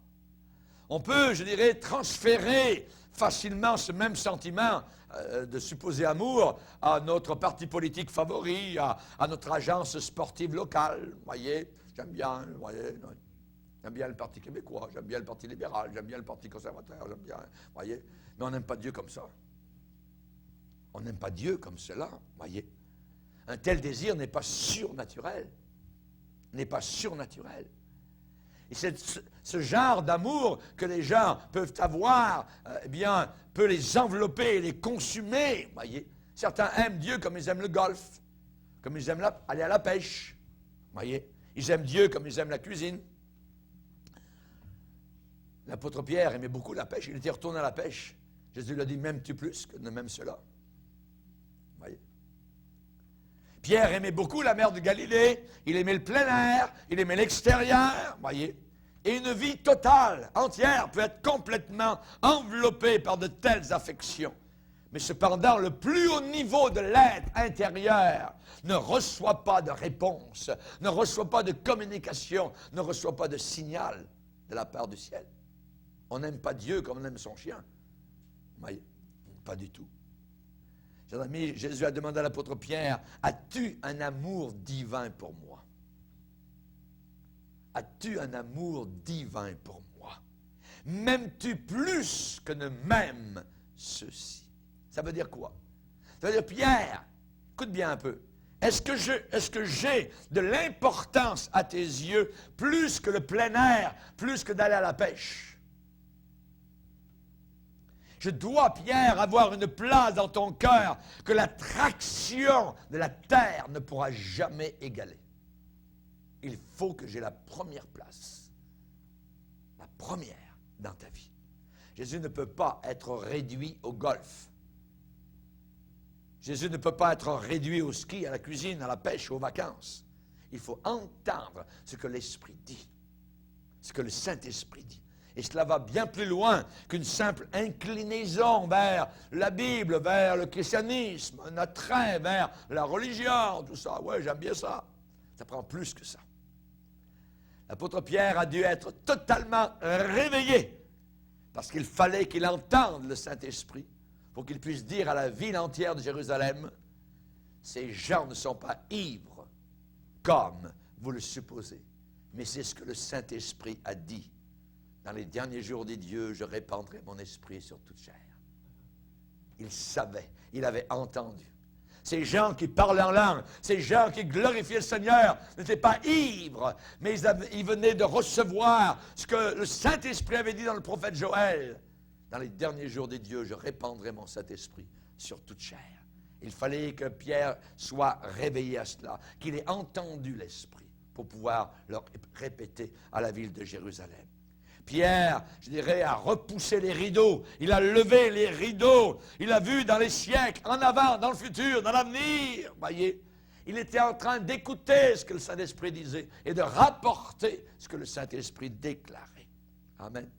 On peut, je dirais, transférer facilement ce même sentiment de supposé amour à notre parti politique favori, à notre agence sportive locale. Voyez, j'aime bien, voyez, j'aime bien le Parti québécois, j'aime bien le Parti libéral, j'aime bien le Parti conservateur, j'aime bien, voyez. Mais on n'aime pas Dieu comme ça. On n'aime pas Dieu comme cela, voyez. Un tel désir n'est pas surnaturel. N'est pas surnaturel. Et c'est ce genre d'amour que les gens peuvent avoir, eh bien, peut les envelopper, les consumer, voyez. Certains aiment Dieu comme ils aiment le golf, comme ils aiment aller à la pêche, voyez. Ils aiment Dieu comme ils aiment la cuisine. L'apôtre Pierre aimait beaucoup la pêche, il était retourné à la pêche. Jésus lui a dit, m'aimes-tu plus que ne m'aime cela? Voyez. Pierre aimait beaucoup la mer de Galilée, il aimait le plein air, il aimait l'extérieur, voyez. Et une vie totale, entière, peut être complètement enveloppée par de telles affections. Mais cependant, le plus haut niveau de l'être intérieur ne reçoit pas de réponse, ne reçoit pas de communication, ne reçoit pas de signal de la part du ciel. On n'aime pas Dieu comme on aime son chien. Voyez, pas du tout. Chers amis, Jésus a demandé à l'apôtre Pierre, as-tu un amour divin pour moi? as-tu un amour divin pour moi? M'aimes-tu plus que ne m'aiment ceux-ci? Ça veut dire quoi? Ça veut dire, Pierre, écoute bien un peu. Est-ce que j'ai de l'importance à tes yeux plus que le plein air, plus que d'aller à la pêche? Je dois, Pierre, avoir une place dans ton cœur que l'attraction de la terre ne pourra jamais égaler. Il faut que j'ai la première place. La première dans ta vie. Jésus ne peut pas être réduit au golf. Jésus ne peut pas être réduit au ski, à la cuisine, à la pêche, aux vacances. Il faut entendre ce que l'Esprit dit, ce que le Saint-Esprit dit. Et cela va bien plus loin qu'une simple inclinaison vers la Bible, vers le christianisme, un attrait vers la religion, tout ça. Ouais, j'aime bien ça. Ça prend plus que ça. L'apôtre Pierre a dû être totalement réveillé parce qu'il fallait qu'il entende le Saint-Esprit pour qu'il puisse dire à la ville entière de Jérusalem, ces gens ne sont pas ivres comme vous le supposez, mais c'est ce que le Saint-Esprit a dit. Dans les derniers jours des dieux, je répandrai mon esprit sur toute chair. Il savait, il avait entendu. Ces gens qui parlaient en langue, ces gens qui glorifiaient le Seigneur n'étaient pas ivres, mais ils venaient de recevoir ce que le Saint-Esprit avait dit dans le prophète Joël. Dans les derniers jours des dieux, je répandrai mon Saint-Esprit sur toute chair. Il fallait que Pierre soit réveillé à cela, qu'il ait entendu l'Esprit pour pouvoir le répéter à la ville de Jérusalem. Pierre, je dirais, a repoussé les rideaux. Il a levé les rideaux. Il a vu dans les siècles, en avant, dans le futur, dans l'avenir. Voyez, il était en train d'écouter ce que le Saint-Esprit disait et de rapporter ce que le Saint-Esprit déclarait. Amen.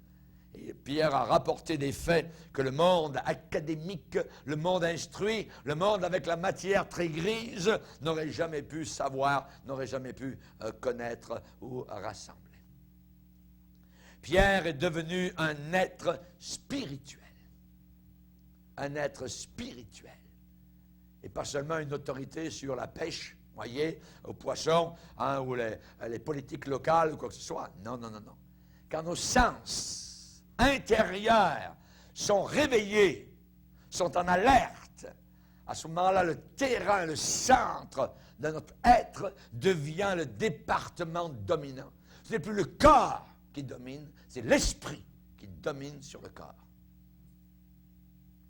Et Pierre a rapporté des faits que le monde académique, le monde instruit, le monde avec la matière très grise n'aurait jamais pu savoir, n'aurait jamais pu connaître ou rassembler. Pierre est devenu un être spirituel. Un être spirituel. Et pas seulement une autorité sur la pêche, voyez, aux poissons, hein, ou les politiques locales ou quoi que ce soit. Non, non, non, non. Quand nos sens intérieurs sont réveillés, sont en alerte, à ce moment-là, le terrain, le centre de notre être devient le département dominant. Ce n'est plus le corps qui domine, c'est l'esprit qui domine sur le corps.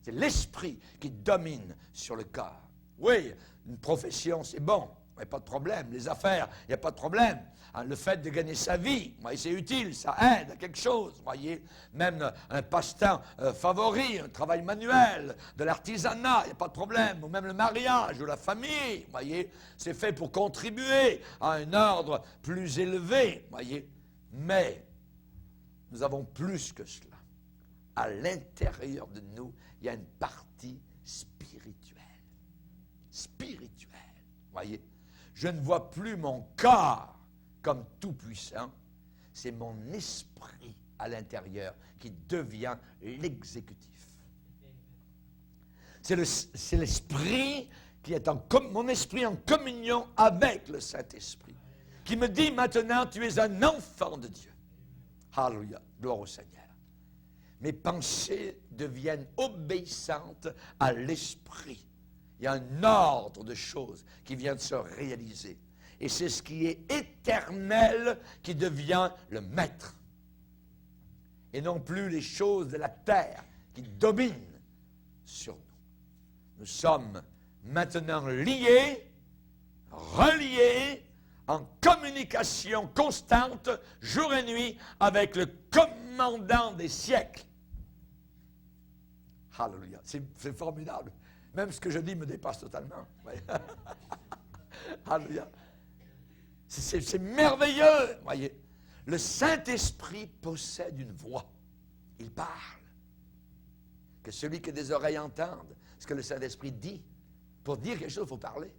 C'est l'esprit qui domine sur le corps. Oui, une profession, c'est bon, il n'y a pas de problème. Les affaires, il n'y a pas de problème. Le fait de gagner sa vie, c'est utile, ça aide à quelque chose. Voyez, même un passe-temps favori, un travail manuel, de l'artisanat, il n'y a pas de problème. Ou même le mariage ou la famille, voyez, c'est fait pour contribuer à un ordre plus élevé, voyez. Mais nous avons plus que cela. À l'intérieur de nous, il y a une partie spirituelle. Spirituelle. Voyez, je ne vois plus mon corps comme tout-puissant. C'est mon esprit à l'intérieur qui devient l'exécutif. C'est l'esprit qui est mon esprit en communion avec le Saint-Esprit, qui me dit maintenant, tu es un enfant de Dieu. Alléluia, gloire au Seigneur. Mes pensées deviennent obéissantes à l'Esprit. Il y a un ordre de choses qui vient de se réaliser. Et c'est ce qui est éternel qui devient le maître. Et non plus les choses de la terre qui dominent sur nous. Nous sommes maintenant liés, reliés, en communication constante, jour et nuit, avec le commandant des siècles. Alléluia. C'est formidable. Même ce que je dis me dépasse totalement. Ouais. Alléluia. C'est merveilleux. Voyez, le Saint-Esprit possède une voix. Il parle. Que celui qui a des oreilles entende ce que le Saint-Esprit dit. Pour dire quelque chose, il faut parler.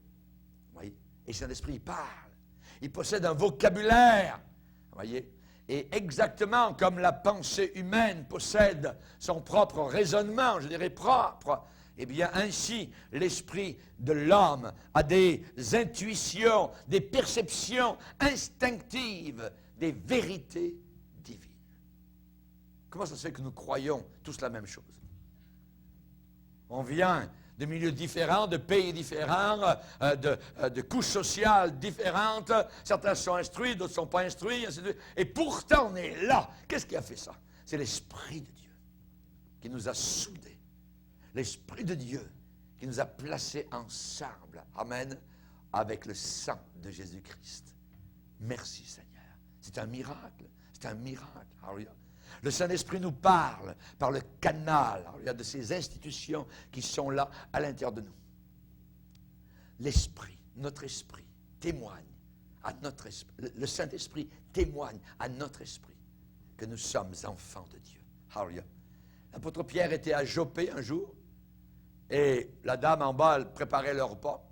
Voyez. Et le Saint-Esprit, il parle. Il possède un vocabulaire, voyez, et exactement comme la pensée humaine possède son propre raisonnement, je dirais propre, eh bien ainsi l'esprit de l'homme a des intuitions, des perceptions instinctives des vérités divines. Comment ça se fait que nous croyons tous la même chose? On vient de milieux différents, de pays différents, de couches sociales différentes. Certains sont instruits, d'autres ne sont pas instruits, ainsi de suite. Et pourtant, on est là. Qu'est-ce qui a fait ça? C'est l'Esprit de Dieu qui nous a soudés. L'Esprit de Dieu qui nous a placés ensemble. Amen. Avec le sang de Jésus-Christ. Merci, Seigneur. C'est un miracle. C'est un miracle. Alléluia. Le Saint-Esprit nous parle par le canal de ces institutions qui sont là à l'intérieur de nous. L'Esprit, notre esprit, témoigne à notre esprit. Le Saint-Esprit témoigne à notre esprit que nous sommes enfants de Dieu. Alléluia. L'apôtre Pierre était à Joppé un jour et la dame en bas elle préparait le repas.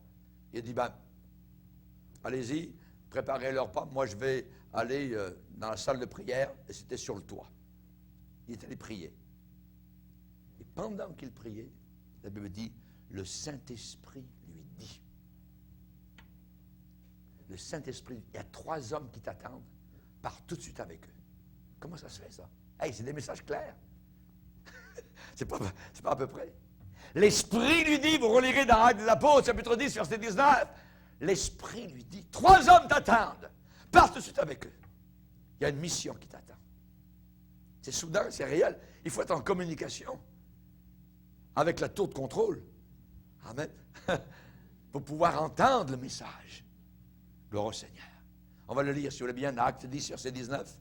Il a dit, allez-y, préparez le repas. Moi, je vais aller dans la salle de prière et c'était sur le toit. Il est allé prier. Et pendant qu'il priait, la Bible dit, le Saint-Esprit lui dit. Le Saint-Esprit, il y a 3 hommes qui t'attendent, pars tout de suite avec eux. Comment ça se fait, ça? Hey, c'est des messages clairs. c'est pas à peu près. L'Esprit lui dit, vous relirez dans Actes des Apôtres, chapitre 10, verset 19, l'Esprit lui dit, 3 hommes t'attendent, pars tout de suite avec eux. Il y a une mission qui t'attend. C'est soudain, c'est réel. Il faut être en communication avec la tour de contrôle. Amen. Pour pouvoir entendre le message. Gloire au Seigneur. On va le lire, si vous voulez bien, dans Acte 10, verset 19.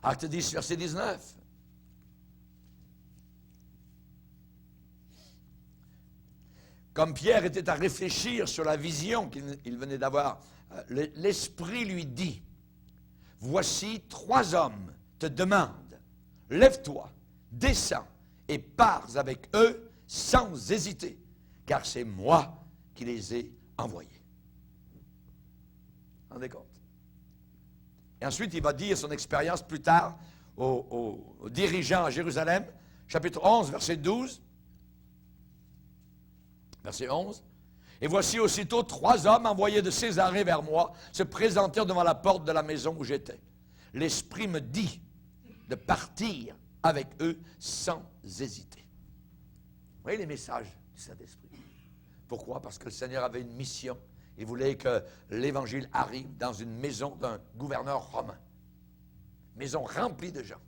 Acte 10, verset 19. Comme Pierre était à réfléchir sur la vision qu'il venait d'avoir, l'Esprit lui dit, voici 3 hommes te demandent, lève-toi, descends et pars avec eux sans hésiter, car c'est moi qui les ai envoyés. Vous vous rendez compte? Et ensuite, il va dire son expérience plus tard aux dirigeants à Jérusalem, chapitre 11, verset 12. Verset 11. Et voici aussitôt 3 hommes envoyés de Césarée vers moi se présentèrent devant la porte de la maison où j'étais. L'Esprit me dit de partir avec eux sans hésiter. Vous voyez les messages du Saint-Esprit. Pourquoi? Parce que le Seigneur avait une mission. Il voulait que l'Évangile arrive dans une maison d'un gouverneur romain. Maison remplie de gens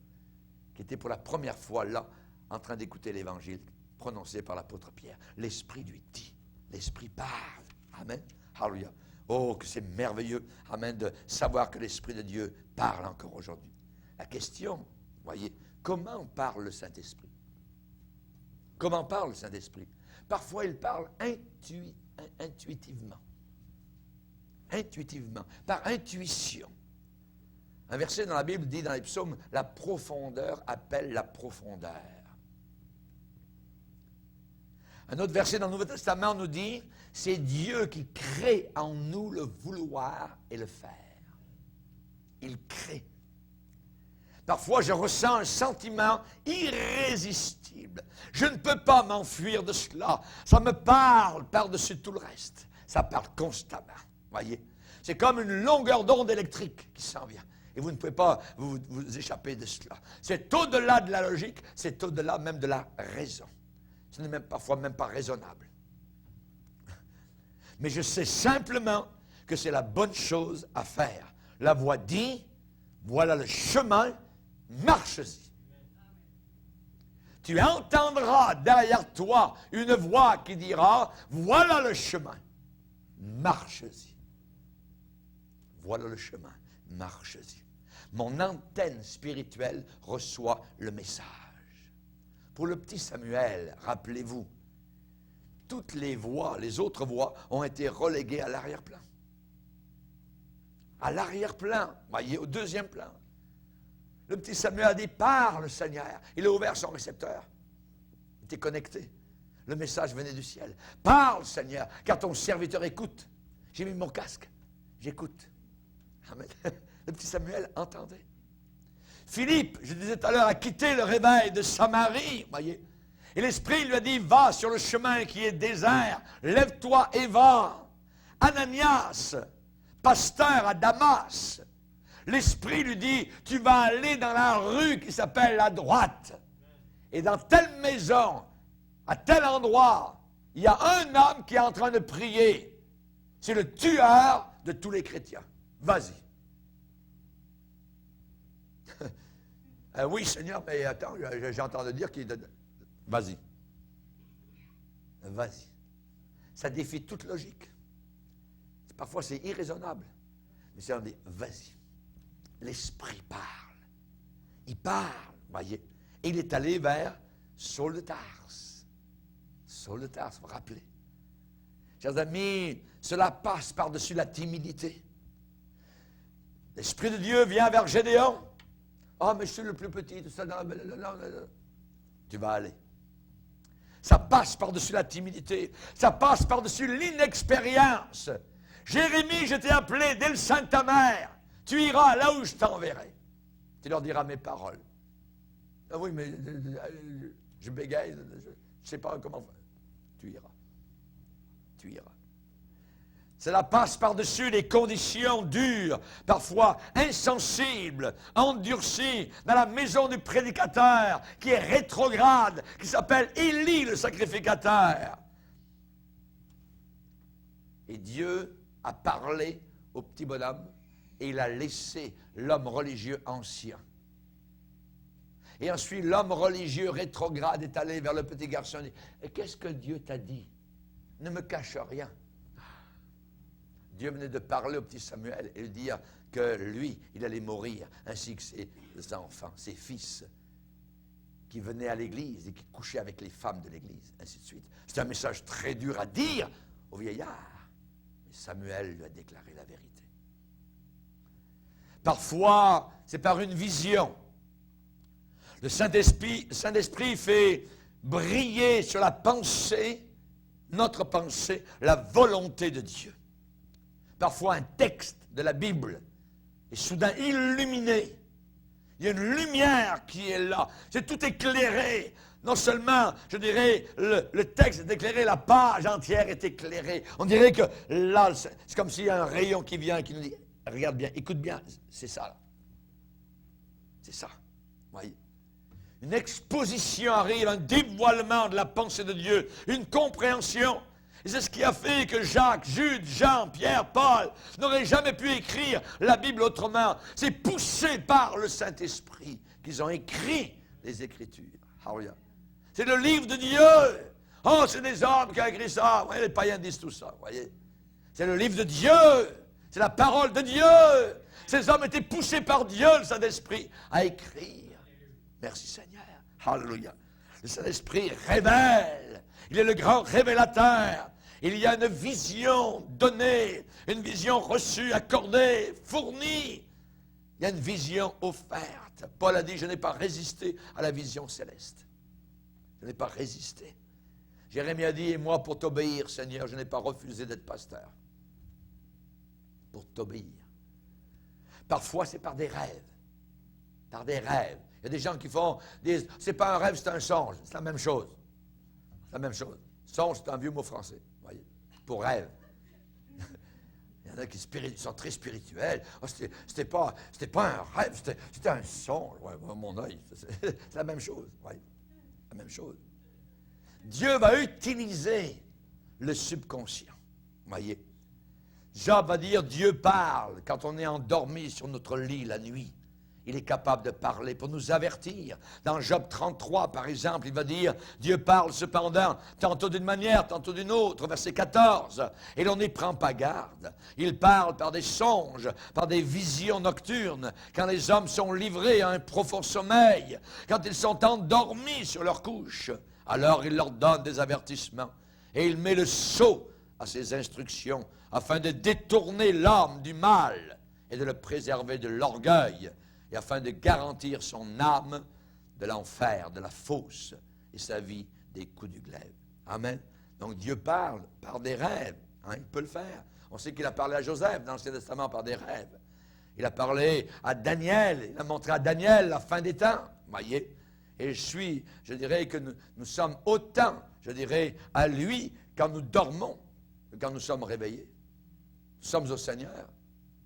qui étaient pour la première fois là en train d'écouter l'Évangile prononcé par l'apôtre Pierre. L'Esprit lui dit. L'Esprit parle. Amen. Alléluia. Oh, que c'est merveilleux. Amen. De savoir que l'Esprit de Dieu parle encore aujourd'hui. La question, voyez, comment parle le Saint-Esprit? Comment parle le Saint-Esprit? Parfois, il parle intuitivement. Intuitivement. Par intuition. Un verset dans la Bible dit dans les psaumes, la profondeur appelle la profondeur. Un autre verset dans le Nouveau Testament nous dit, c'est Dieu qui crée en nous le vouloir et le faire. Il crée. Parfois, je ressens un sentiment irrésistible. Je ne peux pas m'enfuir de cela. Ça me parle par-dessus tout le reste. Ça parle constamment. Voyez? C'est comme une longueur d'onde électrique qui s'en vient. Et vous ne pouvez pas vous échapper de cela. C'est au-delà de la logique, c'est au-delà même de la raison. Ce n'est même parfois même pas raisonnable. Mais je sais simplement que c'est la bonne chose à faire. La voix dit, voilà le chemin, marche-y. Tu entendras derrière toi une voix qui dira, voilà le chemin, marche-y. Voilà le chemin, marche-y. Mon antenne spirituelle reçoit le message. Pour le petit Samuel, rappelez-vous, toutes les voix, les autres voix, ont été reléguées à l'arrière-plan. À l'arrière-plan, voyez, au deuxième plan. Le petit Samuel a dit, parle Seigneur. Il a ouvert son récepteur. Il était connecté. Le message venait du ciel. Parle Seigneur, car ton serviteur écoute. J'ai mis mon casque. J'écoute. Amen. Le petit Samuel entendait. Philippe, je disais tout à l'heure, a quitté le réveil de Samarie, voyez. Et l'Esprit lui a dit, va sur le chemin qui est désert, lève-toi et va. Ananias, pasteur à Damas, l'Esprit lui dit, tu vas aller dans la rue qui s'appelle la droite. Et dans telle maison, à tel endroit, il y a un homme qui est en train de prier. C'est le tueur de tous les chrétiens. Vas-y. Oui, Seigneur, mais attends, j'ai entendu dire qu'il... Vas-y. Vas-y. Ça défie toute logique. Parfois, c'est irraisonnable. Mais c'est on dit, vas-y. L'Esprit parle. Il parle, voyez. Et il est allé vers Saul de Tarse. Saul de Tarse, vous vous rappelez. Chers amis, cela passe par-dessus la timidité. L'Esprit de Dieu vient vers Gédéon. Ah, mais je suis le plus petit, tout ça. Tu vas aller. Ça passe par-dessus la timidité. Ça passe par-dessus l'inexpérience. Jérémie, je t'ai appelé dès le sein de ta mère. Tu iras là où je t'enverrai. Tu leur diras mes paroles. Ah oui, mais je bégaye, je ne sais pas comment faire. Tu iras. Tu iras. Cela passe par-dessus les conditions dures, parfois insensibles, endurcies, dans la maison du prédicateur, qui est rétrograde, qui s'appelle Élie le sacrificateur. Et Dieu a parlé au petit bonhomme, et il a laissé l'homme religieux ancien. Et ensuite, l'homme religieux rétrograde est allé vers le petit garçon et dit, « Qu'est-ce que Dieu t'a dit? Ne me cache rien. » Dieu venait de parler au petit Samuel et lui dire que lui, il allait mourir, ainsi que ses enfants, ses fils, qui venaient à l'église et qui couchaient avec les femmes de l'église, ainsi de suite. C'est un message très dur à dire au vieillard. Mais Samuel lui a déclaré la vérité. Parfois, c'est par une vision. Le Saint-Esprit fait briller sur la pensée, notre pensée, la volonté de Dieu. Parfois, un texte de la Bible est soudain illuminé. Il y a une lumière qui est là. C'est tout éclairé. Non seulement, je dirais, le texte est éclairé, la page entière est éclairée. On dirait que là, c'est comme s'il y a un rayon qui vient et qui nous dit, regarde bien, écoute bien, c'est ça. Là. C'est ça. Voyez. Une exposition arrive, un dévoilement de la pensée de Dieu, une compréhension. Et c'est ce qui a fait que Jacques, Jude, Jean, Pierre, Paul n'auraient jamais pu écrire la Bible autrement. C'est poussé par le Saint-Esprit qu'ils ont écrit les Écritures. Alléluia. C'est le livre de Dieu. Oh, c'est des hommes qui ont écrit ça. Vous voyez, les païens disent tout ça. Vous voyez. C'est le livre de Dieu. C'est la parole de Dieu. Ces hommes étaient poussés par Dieu, le Saint-Esprit, à écrire. Merci Seigneur. Alléluia. Le Saint-Esprit révèle. Il est le grand révélateur. Il y a une vision donnée, une vision reçue, accordée, fournie. Il y a une vision offerte. Paul a dit, je n'ai pas résisté à la vision céleste. Je n'ai pas résisté. Jérémie a dit, et moi pour t'obéir, Seigneur, je n'ai pas refusé d'être pasteur. Pour t'obéir. Parfois, c'est par des rêves. Par des rêves. Il y a des gens qui disent, c'est pas un rêve, c'est un songe. C'est la même chose. C'est la même chose. Songe, c'est un vieux mot français. Voyez, pour rêve. Il y en a qui sont très spirituels. Oh, c'était pas un rêve, c'était un songe. Ouais, mon œil, c'est la même chose. Ouais, la même chose. Dieu va utiliser le subconscient. Voyez. Job va dire, Dieu parle quand on est endormi sur notre lit la nuit. Il est capable de parler pour nous avertir. Dans Job 33, par exemple, il va dire, Dieu parle cependant, tantôt d'une manière, tantôt d'une autre, verset 14, et l'on n'y prend pas garde. Il parle par des songes, par des visions nocturnes, quand les hommes sont livrés à un profond sommeil, quand ils sont endormis sur leur couche. Alors il leur donne des avertissements, et il met le sceau à ses instructions, afin de détourner l'homme du mal, et de le préserver de l'orgueil, et afin de garantir son âme de l'enfer, de la fosse, et sa vie des coups du glaive. Amen. Donc Dieu parle par des rêves. Hein, il peut le faire. On sait qu'il a parlé à Joseph dans l'Ancien Testament par des rêves. Il a parlé à Daniel. Il a montré à Daniel la fin des temps. Voyez. Et je dirais que nous sommes autant, je dirais, à lui quand nous dormons que quand nous sommes réveillés. sommes au Seigneur,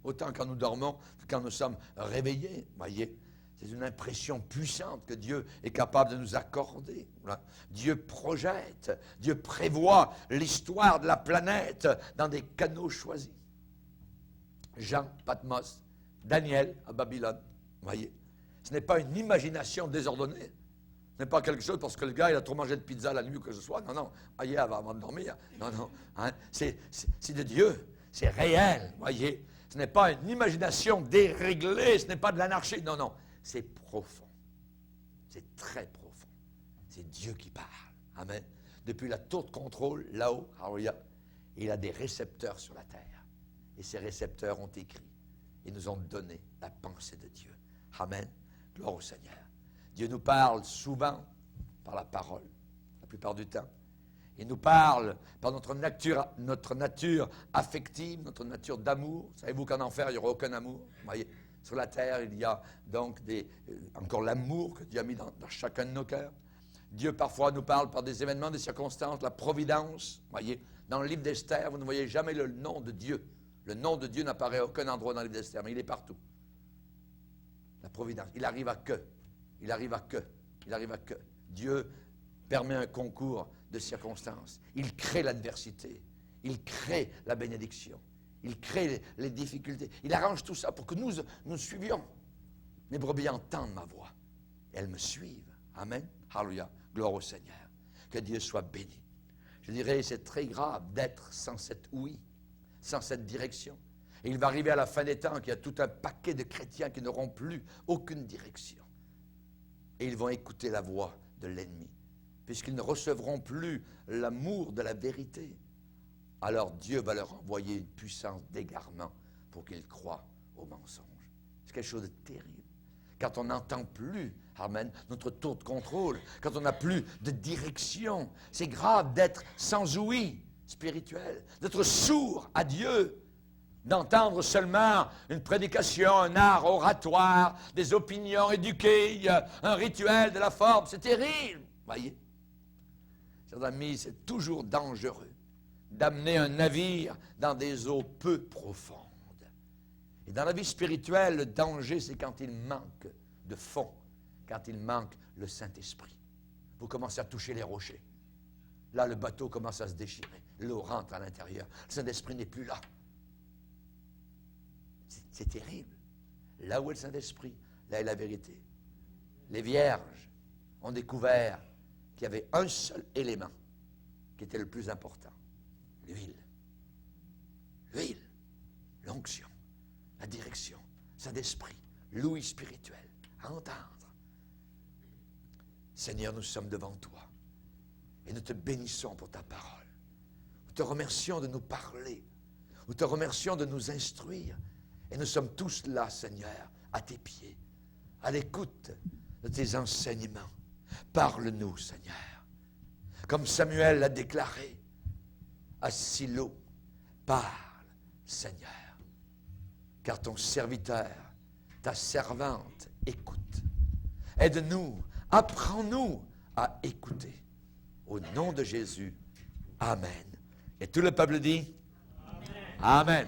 autant quand nous dormons que quand nous sommes réveillés. Voyez, c'est une impression puissante que Dieu est capable de nous accorder. Voilà. Dieu projette, Dieu prévoit l'histoire de la planète dans des canaux choisis. Jean, Patmos, Daniel à Babylone. Voyez, ce n'est pas une imagination désordonnée. Ce n'est pas quelque chose parce que le gars, il a trop mangé de pizza la nuit ou que ce soit. Non, non, hier avant de dormir. Non, non, hein? C'est de Dieu. C'est réel, voyez. Ce n'est pas une imagination déréglée, ce n'est pas de l'anarchie. Non, non, c'est profond. C'est très profond. C'est Dieu qui parle. Amen. Depuis la tour de contrôle, là-haut, alléluia, il a des récepteurs sur la terre. Et ces récepteurs ont écrit et nous ont donné la pensée de Dieu. Amen. Gloire au Seigneur. Dieu nous parle souvent par la parole, la plupart du temps. Il nous parle par notre nature affective, notre nature d'amour. Savez-vous qu'en enfer, il n'y aura aucun amour? Vous voyez, sur la terre, il y a donc encore l'amour que Dieu a mis dans chacun de nos cœurs. Dieu, parfois, nous parle par des événements, des circonstances, la providence. Vous voyez, dans le livre d'Esther, vous ne voyez jamais le nom de Dieu. Le nom de Dieu n'apparaît à aucun endroit dans le livre d'Esther, mais il est partout. La providence. Il arrive à que. Il arrive à que. Il arrive à que. Dieu permet un concours de circonstances. Il crée l'adversité. Il crée la bénédiction. Il crée les difficultés. Il arrange tout ça pour que nous suivions. Mes brebis entendent ma voix. Et elles me suivent. Amen. Alléluia. Gloire au Seigneur. Que Dieu soit béni. Je dirais, c'est très grave d'être sans cette ouïe, sans cette direction. Et il va arriver à la fin des temps qu'il y a tout un paquet de chrétiens qui n'auront plus aucune direction. Et ils vont écouter la voix de l'ennemi, puisqu'ils ne recevront plus l'amour de la vérité. Alors Dieu va leur envoyer une puissance d'égarement pour qu'ils croient au mensonge. C'est quelque chose de terrible. Quand on n'entend plus, amen, notre tour de contrôle, quand on n'a plus de direction, c'est grave d'être sans ouïe spirituelle, d'être sourd à Dieu, d'entendre seulement une prédication, un art oratoire, des opinions éduquées, un rituel de la forme. C'est terrible, voyez. Chers amis, c'est toujours dangereux d'amener un navire dans des eaux peu profondes. Et dans la vie spirituelle, le danger, c'est quand il manque de fond, quand il manque le Saint-Esprit. Vous commencez à toucher les rochers. Là, le bateau commence à se déchirer. L'eau rentre à l'intérieur. Le Saint-Esprit n'est plus là. C'est terrible. Là où est le Saint-Esprit, là est la vérité. Les vierges ont découvert qu'il y avait un seul élément qui était le plus important. L'huile. L'huile. L'onction. La direction. Saint-Esprit. L'ouïe spirituelle. À entendre. Seigneur, nous sommes devant toi. Et nous te bénissons pour ta parole. Nous te remercions de nous parler. Nous te remercions de nous instruire. Et nous sommes tous là, Seigneur, à tes pieds, à l'écoute de tes enseignements. Parle-nous, Seigneur. Comme Samuel l'a déclaré à Silo, parle, Seigneur. Car ton serviteur, ta servante, écoute. Aide-nous, apprends-nous à écouter. Au nom de Jésus, Amen. Et tout le peuple dit, Amen. Amen.